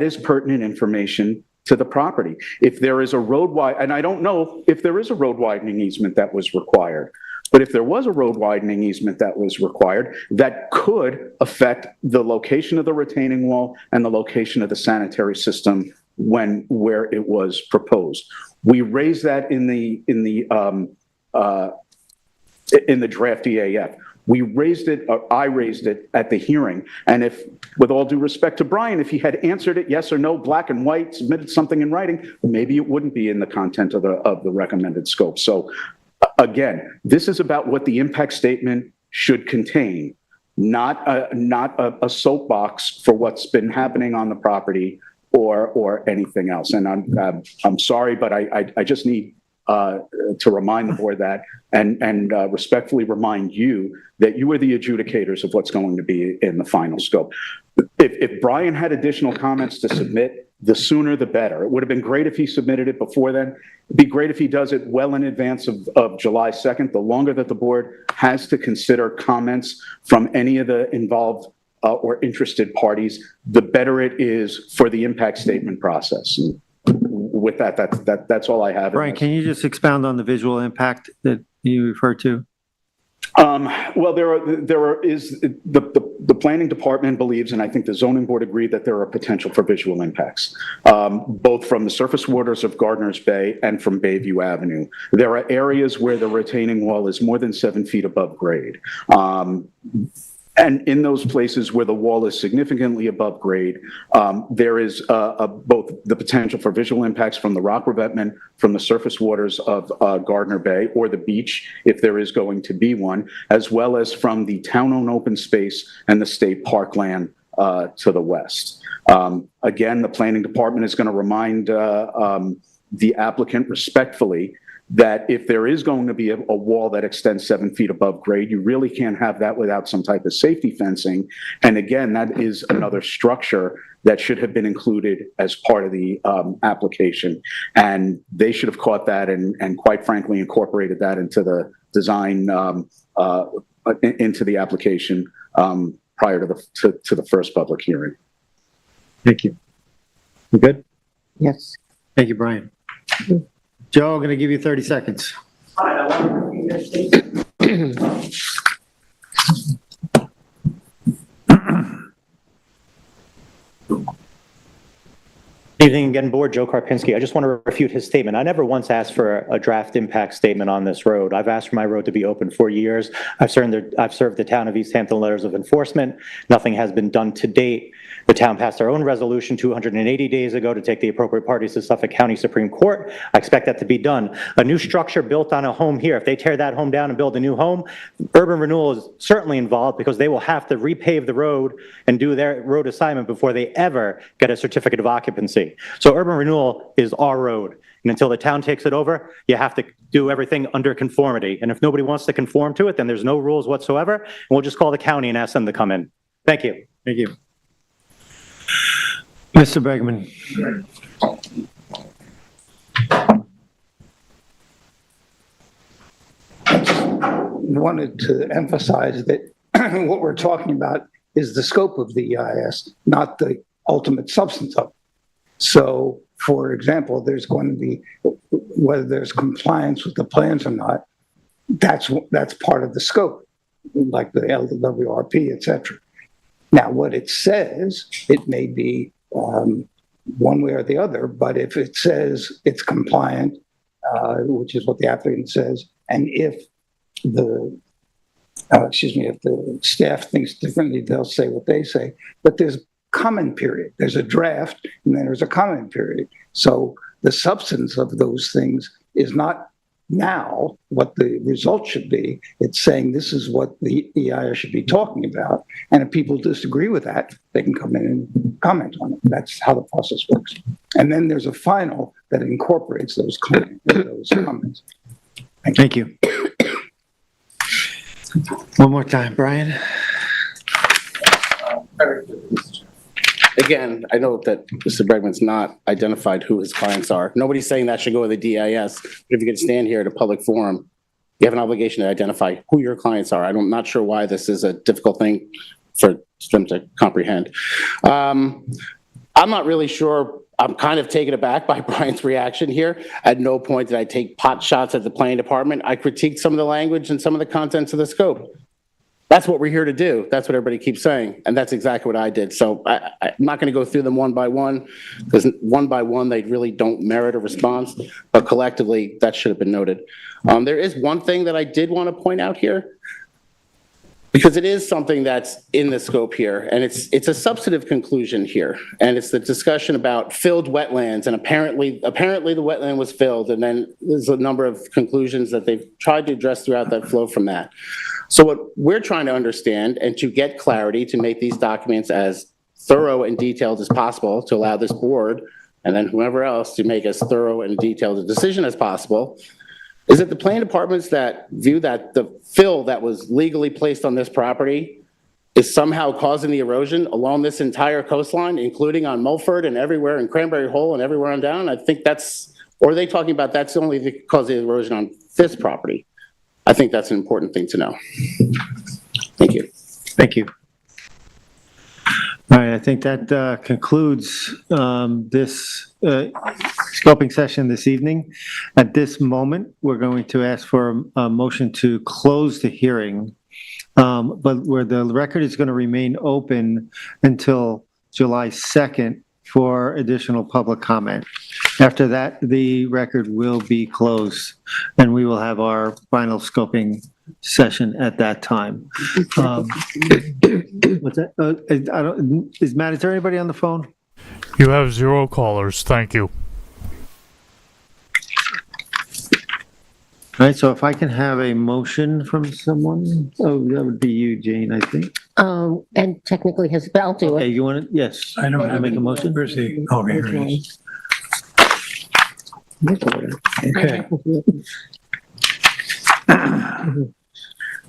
is pertinent information to the property. If there is a and I don't know if there is a road widening easement that was required, but if there was a road widening easement that was required, that could affect the location of the retaining wall and the location of the sanitary system where it was proposed. We raised that in the draft EAF. We raised it, or I raised it at the hearing. And if, with all due respect to Brian, if he had answered it yes or no, black and white, submitted something in writing, maybe it wouldn't be in the content of the recommended scope. So again, this is about what the impact statement should contain, not a soapbox for what's been happening on the property or anything else. And I'm sorry, but I just need to remind the board that, and respectfully remind you that you are the adjudicators of what's going to be in the final scope. If Brian had additional comments to submit, the sooner the better. It would have been great if he submitted it before then. It'd be great if he does it well in advance of July 2nd. The longer that the board has to consider comments from any of the involved or interested parties, the better it is for the impact statement process. And with that's all I have. Brian, can you just expound on the visual impact that you referred to? Well, the planning department believes, and I think the zoning board agreed, that there are potential for visual impacts, both from the surface waters of Gardner's Bay and from Bayview Avenue. There are areas where the retaining wall is more than 7 feet above grade. And in those places where the wall is significantly above grade, there is both the potential for visual impacts from the rock revetment from the surface waters of Gardner Bay or the beach, if there is going to be one, as well as from the town-owned open space and the state parkland to the west. Again, the planning department is going to remind the applicant respectfully that if there is going to be a wall that extends 7 feet above grade, you really can't have that without some type of safety fencing. And again, that is another structure that should have been included as part of the application. And they should have caught that and quite frankly incorporated that into the design, into the application prior to the first public hearing. Thank you. You good? Yes. Thank you, Brian. Joe, I'm going to give you 30 seconds. Fine, I want to repeat this statement. Evening again, Board. Joe Karpinski. I just want to refute his statement. I never once asked for a draft impact statement on this road. I've asked for my road to be open for years. I've served the town of East Hampton letters of enforcement. Nothing has been done to date. The town passed their own resolution 280 days ago to take the appropriate parties to Suffolk County Supreme Court. I expect that to be done. A new structure built on a home here, if they tear that home down and build a new home, urban renewal is certainly involved because they will have to repave the road and do their road assignment before they ever get a certificate of occupancy. So urban renewal is our road. And until the town takes it over, you have to do everything under conformity. And if nobody wants to conform to it, then there's no rules whatsoever. And we'll just call the county and ask them to come in. Thank you. Thank you. Mr. Bergman. Wanted to emphasize that what we're talking about is the scope of the EIS, not the ultimate substance of it. So, for example, there's going to be, whether there's compliance with the plans or not, that's part of the scope, like the LWRP, et cetera. Now, what it says, it may be one way or the other, but if it says it's compliant, which is what the applicant says, and if the staff thinks differently, they'll say what they say. But there's comment period. There's a draft, and then there's a comment period. So the substance of those things is not now what the result should be. It's saying this is what the EIS should be talking about. And if people disagree with that, they can come in and comment on it. That's how the process works. And then there's a final that incorporates those comments. Thank you. One more time, Brian. Again, I know that Mr. Bregman's not identified who his clients are. Nobody's saying that should go with the DIS. But if you're going to stand here at a public forum, you have an obligation to identify who your clients are. I'm not sure why this is a difficult thing for them to comprehend. I'm not really sure. I'm kind of taken aback by Brian's reaction here. At no point did I take pot shots at the planning department. I critiqued some of the language and some of the contents of the scope. That's what we're here to do. That's what everybody keeps saying. And that's exactly what I did. So I'm not going to go through them one by one, because one by one, they really don't merit a response. But collectively, that should have been noted. There is one thing that I did want to point out here, because it is something that's in the scope here, and it's a substantive conclusion here, and it's the discussion about filled wetlands, and apparently the wetland was filled, and then there's a number of conclusions that they've tried to address throughout that flow from that. So what we're trying to understand, and to get clarity, to make these documents as thorough and detailed as possible, to allow this board, and then whoever else, to make as thorough and detailed a decision as possible, is that the planning departments that view that the fill that was legally placed on this property is somehow causing the erosion along this entire coastline, including on Mulford and everywhere in Cranberry Hole and everywhere on down. I think that's, or are they talking about that's only because of the erosion on this property? I think that's an important thing to know. Thank you. Thank you. All right, I think that concludes this scoping session this evening. At this moment, we're going to ask for a motion to close the hearing, but where the record is going to remain open until July 2nd for additional public comment. After that, the record will be closed, and we will have our final scoping session at that time. What's that? Matt, is there anybody on the phone? You have 0 callers. Thank you. All right, so if I can have a motion from someone, oh, that would be you, Jane, I think. And technically but I'll do Okay, it. you want to, yes. I don't I'll have make a motion. Where's he? Oh, here he is. Okay.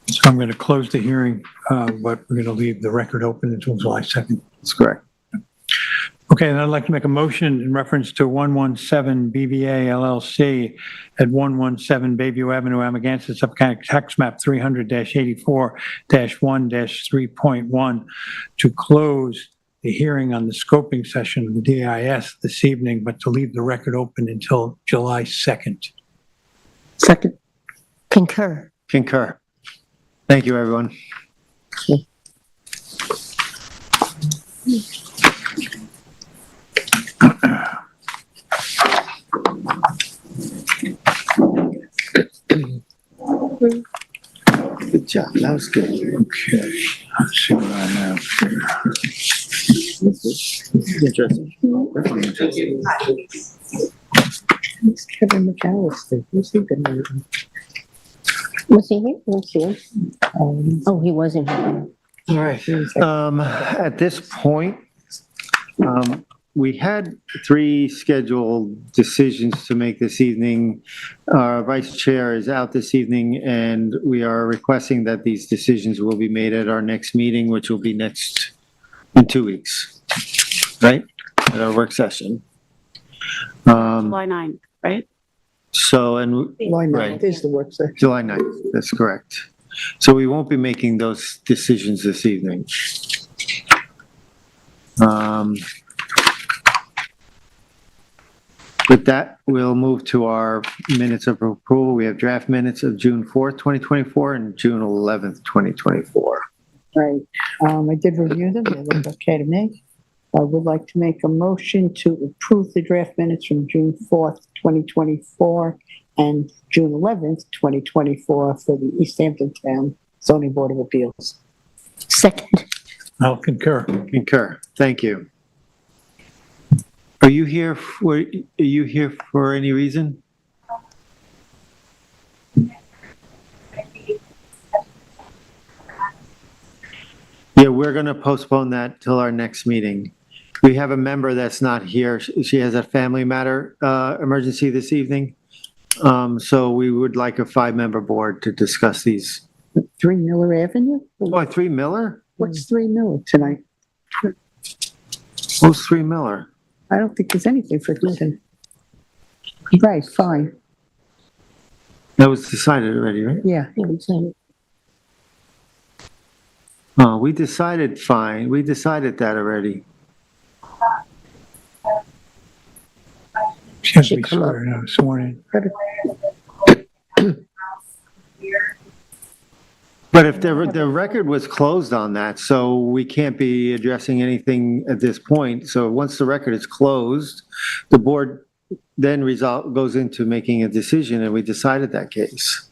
So I'm going to close the hearing, but we're going to leave the record open until July 2nd. That's correct. Okay, and I'd like to make a motion in reference to 117 BVA LLC at 117 Bayview Avenue, Amagansett, Suffolk County Tax Map 300-84-1-3.1 to close the hearing on the scoping session of the DIS this evening, but to leave the record open until July 2nd. Second. Concur. Concur. Thank you, everyone. Good job. That was good. Okay, let's see what I have here. Interesting. It's Kevin McAllister. Who's he been with? Was he here? Let's see. Oh, he wasn't here. All right. At this point, we had 3 scheduled decisions to make this evening. Our vice chair is out this evening, and we are requesting that these decisions will be made at our next meeting, which will be in 2 weeks, right? At our work session. July 9th, right? So, and July Right. 9th is the work session. July 9th, that's correct. So we won't be making those decisions this evening. With that, we'll move to our minutes of approval. We have draft minutes of June 4th, 2024 and June 11th, 2024. Right. I did review them. They look okay to me. I would like to make a motion to approve the draft minutes from June 4th, 2024 and June 11th, 2024 for the East Hampton Town Zoning Board of Appeals. Second. I'll concur. Concur. Thank you. Are you here for any reason? Yeah, we're going to postpone that till our next meeting. We have a member that's not here. She has a family matter emergency this evening. So we would like a 5-member board to discuss these. 3 Miller Avenue? Oh, 3 Miller? What's 3 Miller tonight? Who's 3 Miller? I don't think there's anything for tonight. Right, fine. That was decided already, right? Yeah. Oh, we decided fine. We decided that already. She has to be sworn in. But if the record was closed on that, so we can't be addressing anything at this point. So once the record is closed, the board then goes into making a decision, and we decided that case.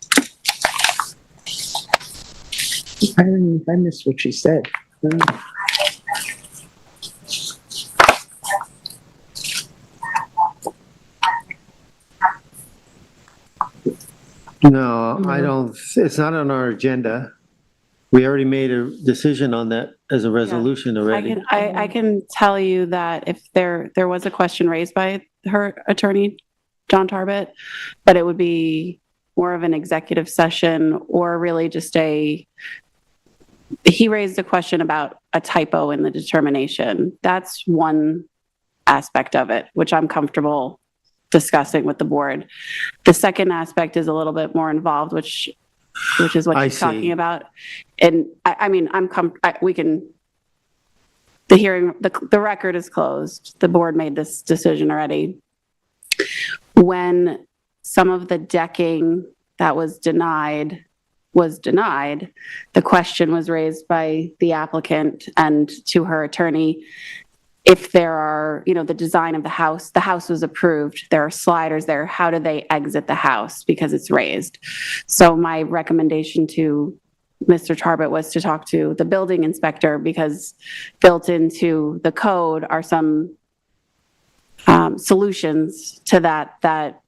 I missed what she said. No, I don't, it's not on our agenda. We already made a decision on that as a resolution already. I can tell you that if there was a question raised by her attorney, John Tarbett, but it would be more of an executive session or really just he raised a question about a typo in the determination. That's one aspect of it, which I'm comfortable discussing with the board. The second aspect is a little bit more involved, which is what she's talking about. And I mean, the record is closed. The board made this decision already. When some of the decking that was denied, the question was raised by the applicant and to her attorney. If there are, the design of the house was approved, there are sliders there, how do they exit the house because it's raised? So my recommendation to Mr. Tarbett was to talk to the building inspector because built into the code are some solutions to that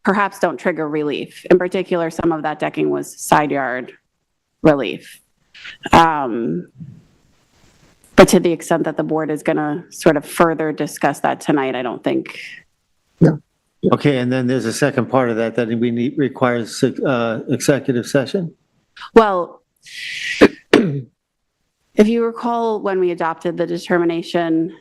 perhaps don't trigger relief. In particular, some of that decking was side yard relief. But to the extent that the board is going to sort of further discuss that tonight, I don't think. No. Okay, and then there's a second part of that we need, requires executive session? Well, if you recall, when we adopted the determination,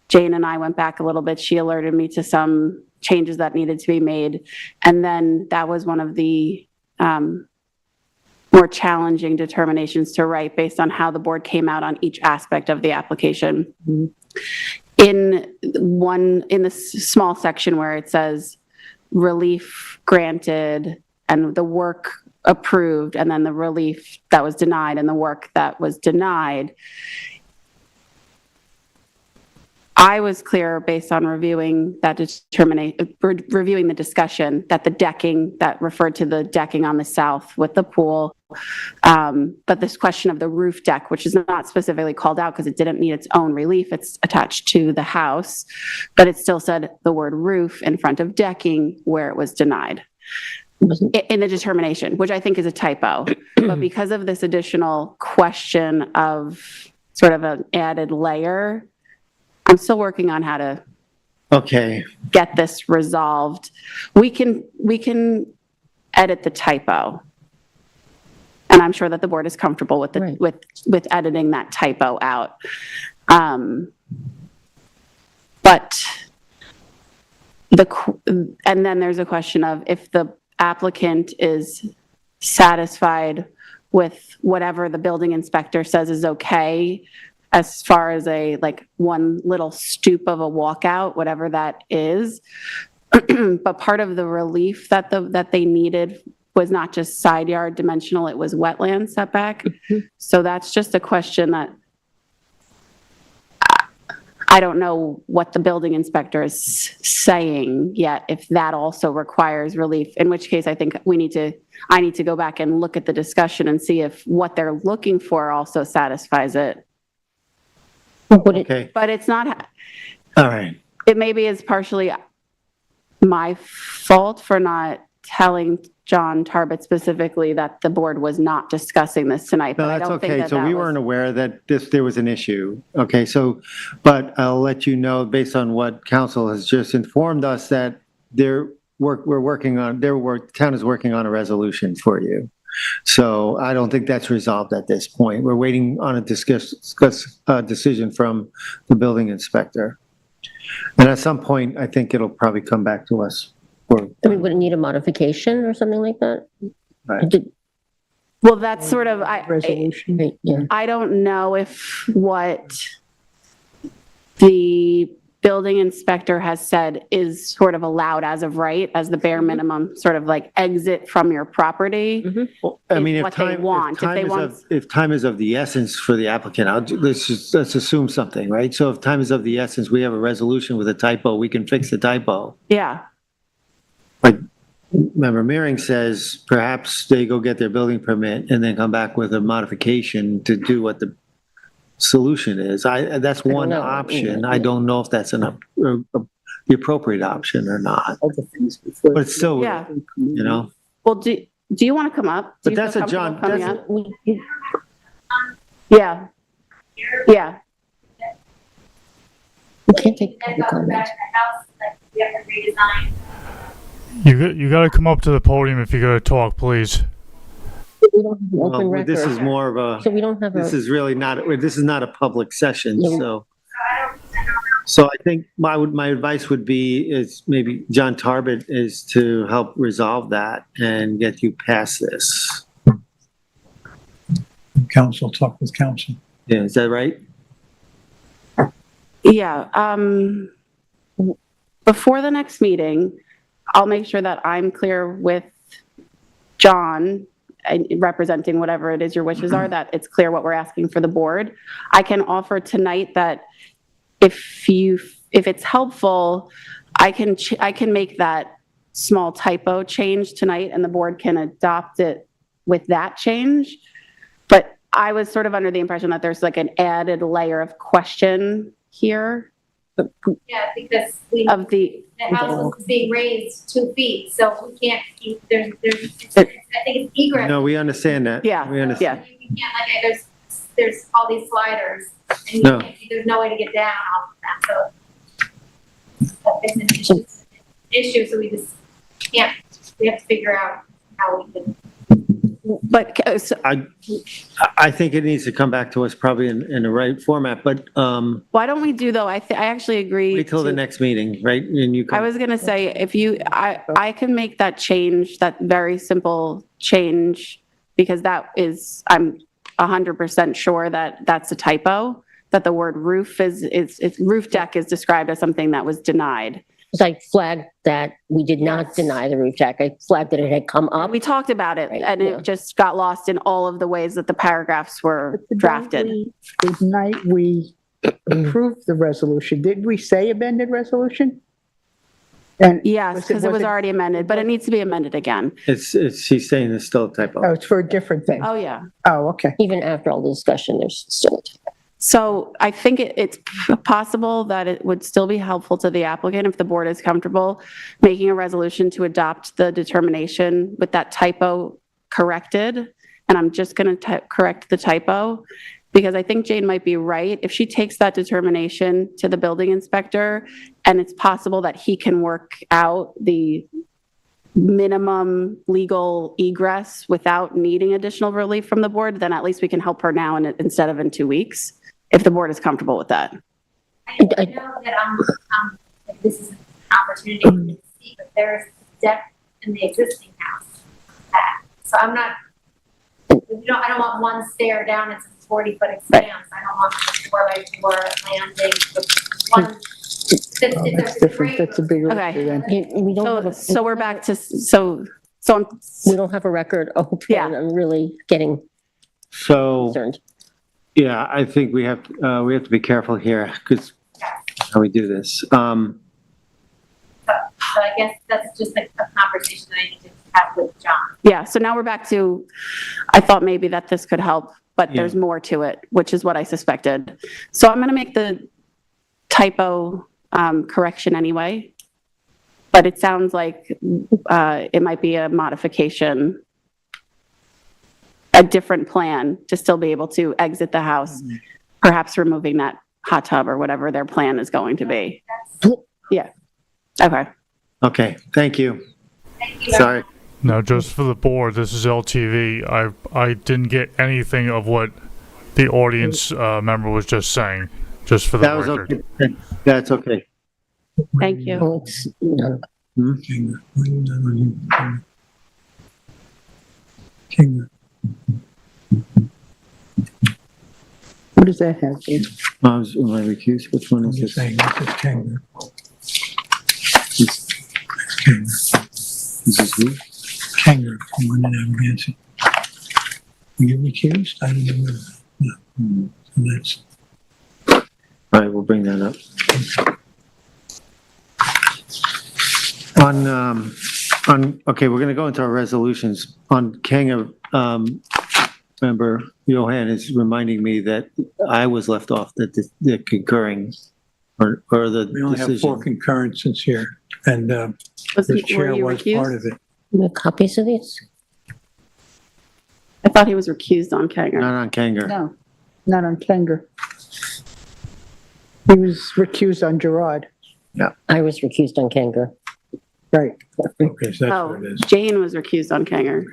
Jane and I went back a little bit. She alerted me to some changes that needed to be made. And then that was one of the more challenging determinations to write based on how the board came out on each aspect of the application. In the small section where it says relief granted and the work approved, and then the relief that was denied and the work that was denied, I was clear based on reviewing that reviewing the discussion that the decking, that referred to the decking on the south with the pool, but this question of the roof deck, which is not specifically called out because it didn't need its own relief, it's attached to the house, but it still said the word roof in front of decking where it was denied in the determination, which I think is a typo. But because of this additional question of sort of an added layer, I'm still working on how to get this resolved. We can edit the typo, and I'm sure that the board is comfortable with with editing that typo out. But and then there's a question of if the applicant is satisfied with whatever the building inspector says is okay, as far as one little stoop of a walkout, whatever that is. But part of the relief that they needed was not just side yard dimensional, it was wetland setback. So that's just a question that I don't know what the building inspector is saying yet, if that also requires relief, in which case I think I need to go back and look at the discussion and see if what they're looking for also satisfies it. Okay, But it's not, all right. it maybe is partially my fault for not telling John Tarbett specifically that the board was not discussing this tonight. No, But I that's don't think okay. that So that we was- weren't aware that there was an issue. Okay, so, but I'll let you know, based on what council has just informed us, that town is working on a resolution for you. So I don't think that's resolved at this point. We're waiting on a decision from the building inspector. And at some point, I think it'll probably come back to us. Would it need a modification or something like that? Right. Well, that's sort of, Resolution. I don't know if what the building inspector has said is sort of allowed as of right, as the bare minimum, sort of like exit from your property. Well, I mean, What they want. if time is of the essence for the applicant, let's assume something, right? So if time is of the essence, we have a resolution with a typo, we can fix the typo. Yeah. Like, Member Meering says, perhaps they go get their building permit and then come back with a modification to do what the solution is. That's one know. option. I don't know if that's the appropriate option or not. But it's still, Yeah. you know. Well, do you want to come up? Do But you that's feel a John- comfortable coming up? Yeah. Yeah. We can't take public comment. You got to come up to the podium if you're going to talk, please. We don't have an open Well, this is record. more of a, So we don't have this a, is really not, this is not a public session, Yeah. so I think my advice would be is maybe John Tarbett is to help resolve that and get you past this. Council, talk with council. Yeah, is that right? Yeah. Before the next meeting, I'll make sure that I'm clear with John, representing whatever it is your wishes are, that it's clear what we're asking for the board. I can offer tonight that if it's helpful, I can make that small typo change tonight and the board can adopt it with that change. But I was sort of under the impression that there's like an added layer of question here Yeah, because the house is being raised 2 feet, so we can't keep, I think it's egress. No, we understand that. Yeah, We understand. yeah. You can't, there's all these sliders, and No. there's no way to get down off of them, so. It's an issue. issue, so we just can't, we have to figure out how we can. But, so, I think it needs to come back to us probably in the right format, but why don't we do though, I actually agree. wait till the to- next meeting, right? And you I can, was gonna say, if you, I can make that change, that very simple change, because that is, I'm 100% sure that that's a typo, that the word roof roof deck is described as something that was denied. Because I flagged that we did not deny the roof deck. I flagged that it had come up. We talked about it, Right, and yeah. it just got lost in all of the ways that the paragraphs were drafted. The night we approved the resolution, did we say amended resolution? And Yes, because it was already amended, but it needs to be amended again. she's saying it's still a typo. Oh, it's for a different thing. Oh, yeah. Oh, okay. Even after all the discussion, there's still a typo. So I think it's possible that it would still be helpful to the applicant if the board is comfortable making a resolution to adopt the determination with that typo corrected. And I'm just going to correct the typo because I think Jane might be right. If she takes that determination to the building inspector and it's possible that he can work out the minimum legal egress without needing additional relief from the board, then at least we can help her now instead of in 2 weeks, if the board is comfortable with that. I know that this is an opportunity to see, but there's depth in the existing house. So I'm not, I don't want one stair down, it's a 40-foot expanse. I don't want a 4x4 landing with one. That's different, that's a bigger Okay. issue then. We don't have a, So we're back to, so we don't have a record open. Yeah. I'm really getting So, concerned. yeah, I think we have to be careful here because how we do this. So I guess that's just a conversation that I need to have with John. yeah, so now we're back to, I thought maybe that this could help, but Yeah. there's more to it, which is what I suspected. So I'm going to make the typo correction anyway, but it sounds like it might be a modification, a different plan to still be able to exit the house, perhaps removing that hot tub or whatever their plan is going to be. Yeah, okay. Okay, thank you. Thank you. Sorry. Now, just for the board, this is LTV. I didn't get anything of what the audience member was just saying, just for the That was record. okay. That's okay. Thank you. Oh, it's, no. What does that have? Jane? Am I recused? Which one is this? This is who? Kanger, from Narragansett. Were you recused? I don't know. No. So that's, All right, we'll bring that up. Okay, we're gonna go into our resolutions. On Kanga, member Johan is reminding me that I was left off the concurring or the we only have 4 decision. concurrences here, and the chair you was part recused? of it. You have copies of these? I thought he was recused on Kanger. Not on Kanga. No, not on Kanger. He was recused on Gerard. I was recused on Kanger. Right. Okay, so that's Oh, what it is. Jane was recused on Kanger.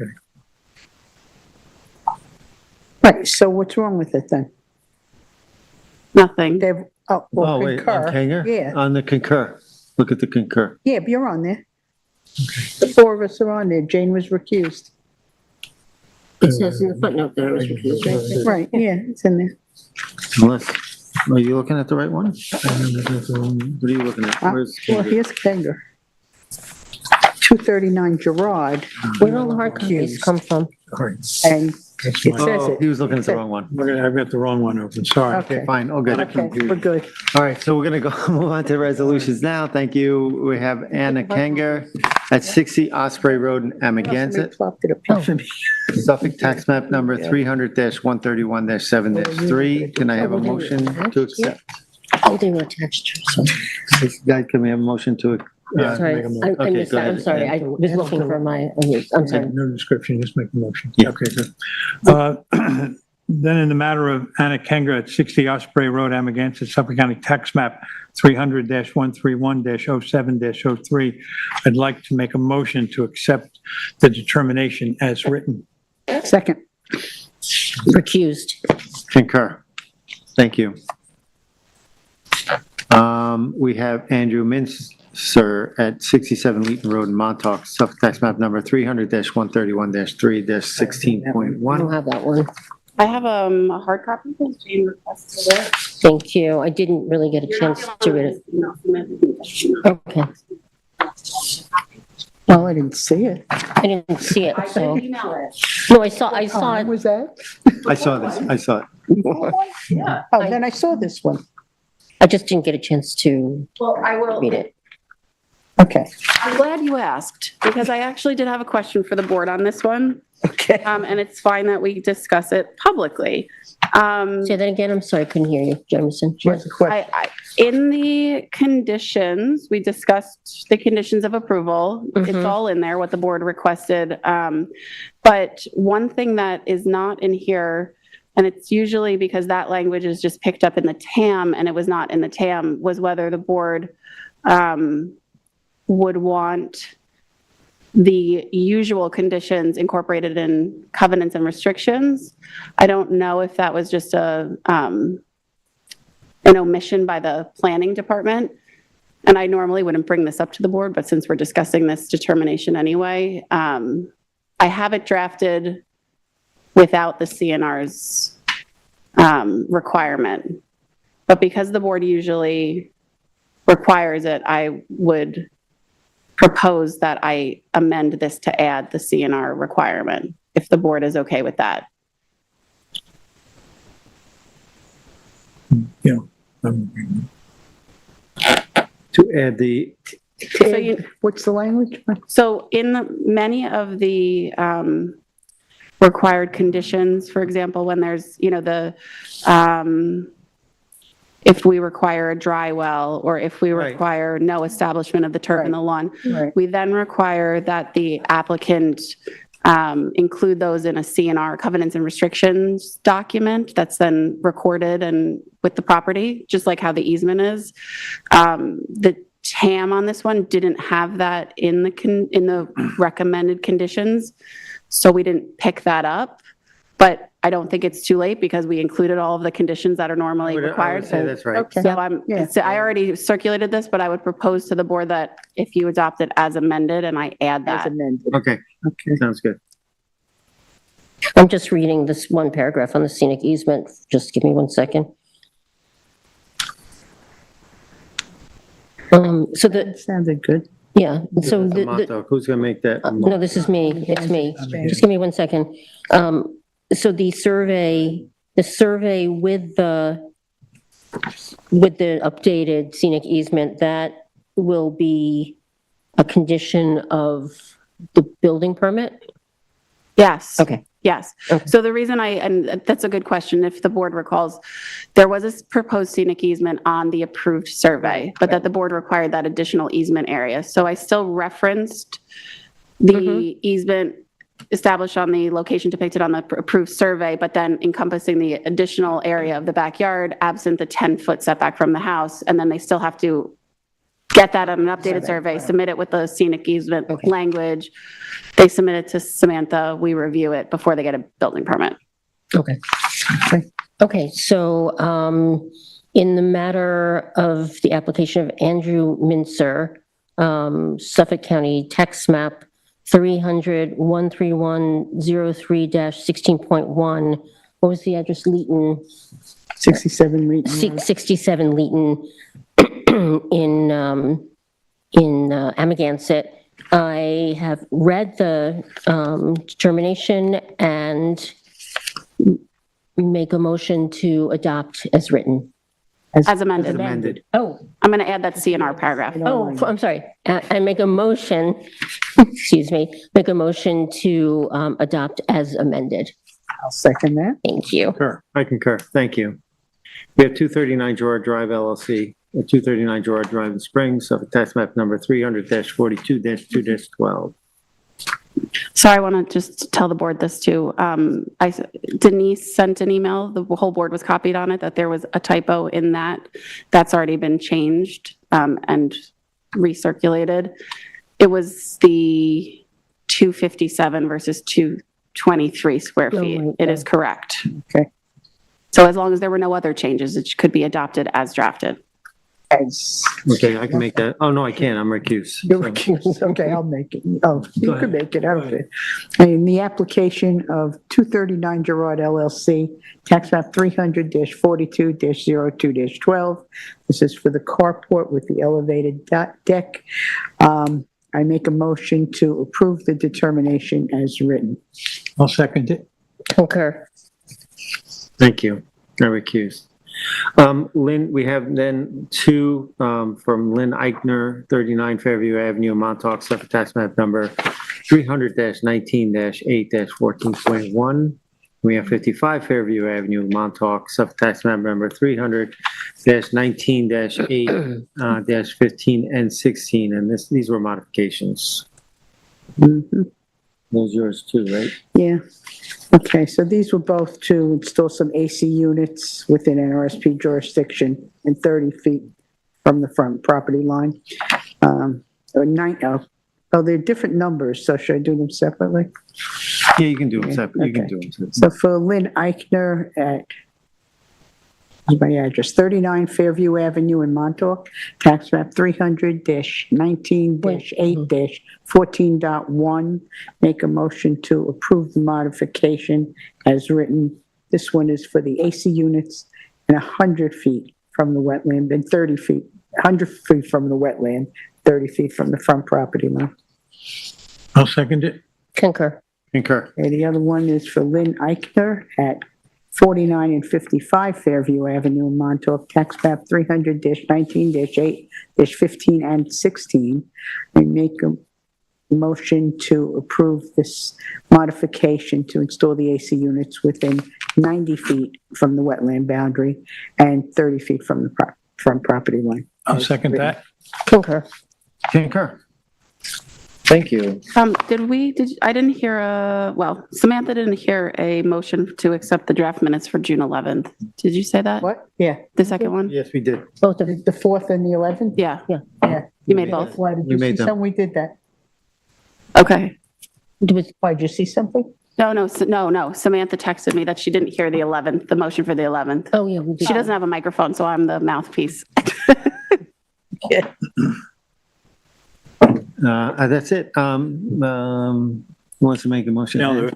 Right, so what's wrong with it then? Nothing. They've, Oh, wait, on Kanga? Yeah, On the concur. Look at the concur. yeah, but you're on there. The 4 of us are on there. Jane was recused. It says in the footnote that I was recused, right? Right, yeah, it's in there. Unless, are you looking at the right one? What are you looking at? Where's Well, Kanga? here's Kanger. 239 Gerard, Where did all the hard copies come from? and That's it fine. says Oh, it. he was looking at the wrong one. I've got the wrong one open, sorry. Okay, Fine, all good. okay, we're good. All right, so we're going to go move on to resolutions now. Thank you. We have Anna Kanger at 60 Osprey Road in Somebody Amagansett, plopped it up for me. Suffolk tax map number 300-131-7-3. Can I have a motion to accept? Oh, they were attached to something. Guys, can we have a motion to, Sorry, make a mo- I Okay, missed go that. I'm ahead. sorry. I was looking for my, I'm sorry. No description, just make the motion. Yeah. Okay, good. Then in the matter of Anna Kenga at 60 Osprey Road, Amagansett, Suffolk County Tax Map 300-131-07-03, I'd like to make a motion to accept the determination as written. Second. Recused. Concur. Thank you. We have Andrew Mincer at 67 Leeton Road in Montauk, Suffolk Tax Map number 300-131-3-16.1. I don't have that one. I have a hard copy because Jane requested it. Thank you. I didn't really get a chance to read it. Okay. Well, I didn't see it. I didn't see it, I so. did email it. No, I saw When it. was that? I saw this, I saw it. Yeah. Oh, then I saw this one. I just didn't get a chance to Well, I will. read it. Okay. I'm glad you asked because I actually did have a question for the board on this one. Okay. And it's fine that we discuss it publicly. Say that again. I'm sorry, I couldn't hear you, Jemison. She has a question. In the conditions, we discussed the conditions of approval. It's all in there, what the board requested. But one thing that is not in here, and it's usually because that language is just picked up in the TAM and it was not in the TAM, was whether the board would want the usual conditions incorporated in covenants and restrictions. I don't know if that was just an omission by the planning department. And I normally wouldn't bring this up to the board, but since we're discussing this determination anyway, I have it drafted without the CNR's requirement. But because the board usually requires it, I would propose that I amend this to add the CNR requirement, if the board is okay with that. Yeah. To add the, So you, What's the language? So many of the required conditions, for example, when there's, if we require a dry well, or if we Right. require no establishment of the turf in the lawn, Right. we then require that the applicant include those in a CNR, covenants and restrictions document that's then recorded and with the property, just like how the easement is. The TAM on this one didn't have that in the recommended conditions, so we didn't pick that up. But I don't think it's too late because we included all of the conditions that are normally I would required. say that's right. Okay. So Yeah. so I already circulated this, but I would propose to the board that if you adopt it as amended and I add As that. amended. Okay, Okay. sounds good. I'm just reading this one paragraph on the scenic easement. Just give me 1 second. So That sounded good. yeah, so the, Montauk, who's gonna make that? no, this is me. It's me. Just give me 1 second. So the survey with the updated scenic easement, that will be a condition of the building permit? Yes. Okay. Yes. Okay. So the reason and that's a good question, if the board recalls, there was a proposed scenic easement on the approved survey, but that the board required that additional easement area. So I still referenced the easement established on the location depicted on the approved survey, but then encompassing the additional area of the backyard absent the 10-foot setback from the house. And then they still have to get that on an updated survey, submit it with the scenic easement language. They submit it to Samantha, we review it before they get a building permit. Okay. Okay, so in the matter of the application of Andrew Mincer, Suffolk County Tax Map 300-131-03-16.1, what was the address? Leeton? 67 Leeton. 67 Leeton in Amagansett. I have read the determination and make a motion to adopt as written. As amended. Amended. Oh, I'm going to add that CNR paragraph. I'm sorry. I make a motion, excuse me, make a motion to adopt as amended. I'll second that. Thank you. Sure, I concur. Thank you. We have 239 Gerard Drive LLC, at 239 Gerard Drive in Springs, Suffolk Tax Map number 300-42-2-12. Sorry, I want to just tell the board this too. Denise sent an email, the whole board was copied on it, that there was a typo in that. That's already been changed and recirculated. It was the 257 versus 223 square feet. It is correct. Okay. So as long as there were no other changes, it could be adopted as drafted. As, Okay, I can make that. Oh, no, I can't. I'm recused. you're recused. Okay, I'll make it. Oh, you Go could ahead. make it, I don't care. In the application of 239 Gerard LLC, tax map 300-42-02-12. This is for the carport with the elevated deck. I make a motion to approve the determination as written. I'll second it. Concur. Thank you. I recused. Lynn, we have then two from Lynn Eichner, 39 Fairview Avenue, Montauk, Suffolk tax map number 300-19-8-14.1. We have 55 Fairview Avenue, Montauk, Suffolk tax map number 300-19-8-15 and 16. And these were modifications. Mhm. Those yours too, right? Yeah. Okay, so these were both to install some AC units within NRSP jurisdiction and 30 feet from the front property line. They're different numbers, so should I do them separately? Yeah, you can do them separate. You can Okay. do them separate. So for Lynn Eichner at, here's my address, 39 Fairview Avenue in Montauk, tax map 300-19-8-14.1. Make a motion to approve the modification as written. This one is for the AC units and 100 feet from the wetland and 30 feet, 100 feet from the wetland, 30 feet from the front property line. I'll second it. Concur. Concur. Okay, the other one is for Lynn Eichner at 49 and 55 Fairview Avenue in Montauk, tax map 300-19-8-15 and 16. I make a motion to approve this modification to install the AC units within 90 feet from the wetland boundary and 30 feet from the front property line. I'll second that. Concur. Concur. Thank you. I didn't hear Samantha didn't hear a motion to accept the draft minutes for June 11th. Did you say that? What? Yeah. The second one? Yes, we did. Both of it. The 4th and the 11th? Yeah, Yeah. you made both. Why did We you made see them. some? We did that. Okay. Why, did you see something? No. Samantha texted me that she didn't hear the 11th, the motion for the 11th. Oh, yeah, we did. She doesn't have a microphone, so I'm the mouthpiece. That's it. Who wants to make a motion? Now,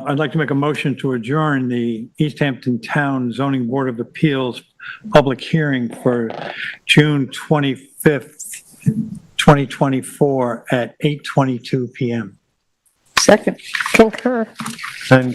I'd like to make a motion to adjourn the East Hampton Town Zoning Board of Appeals public hearing for June 25th, 2024 at 8:22 PM. Second. Concur. And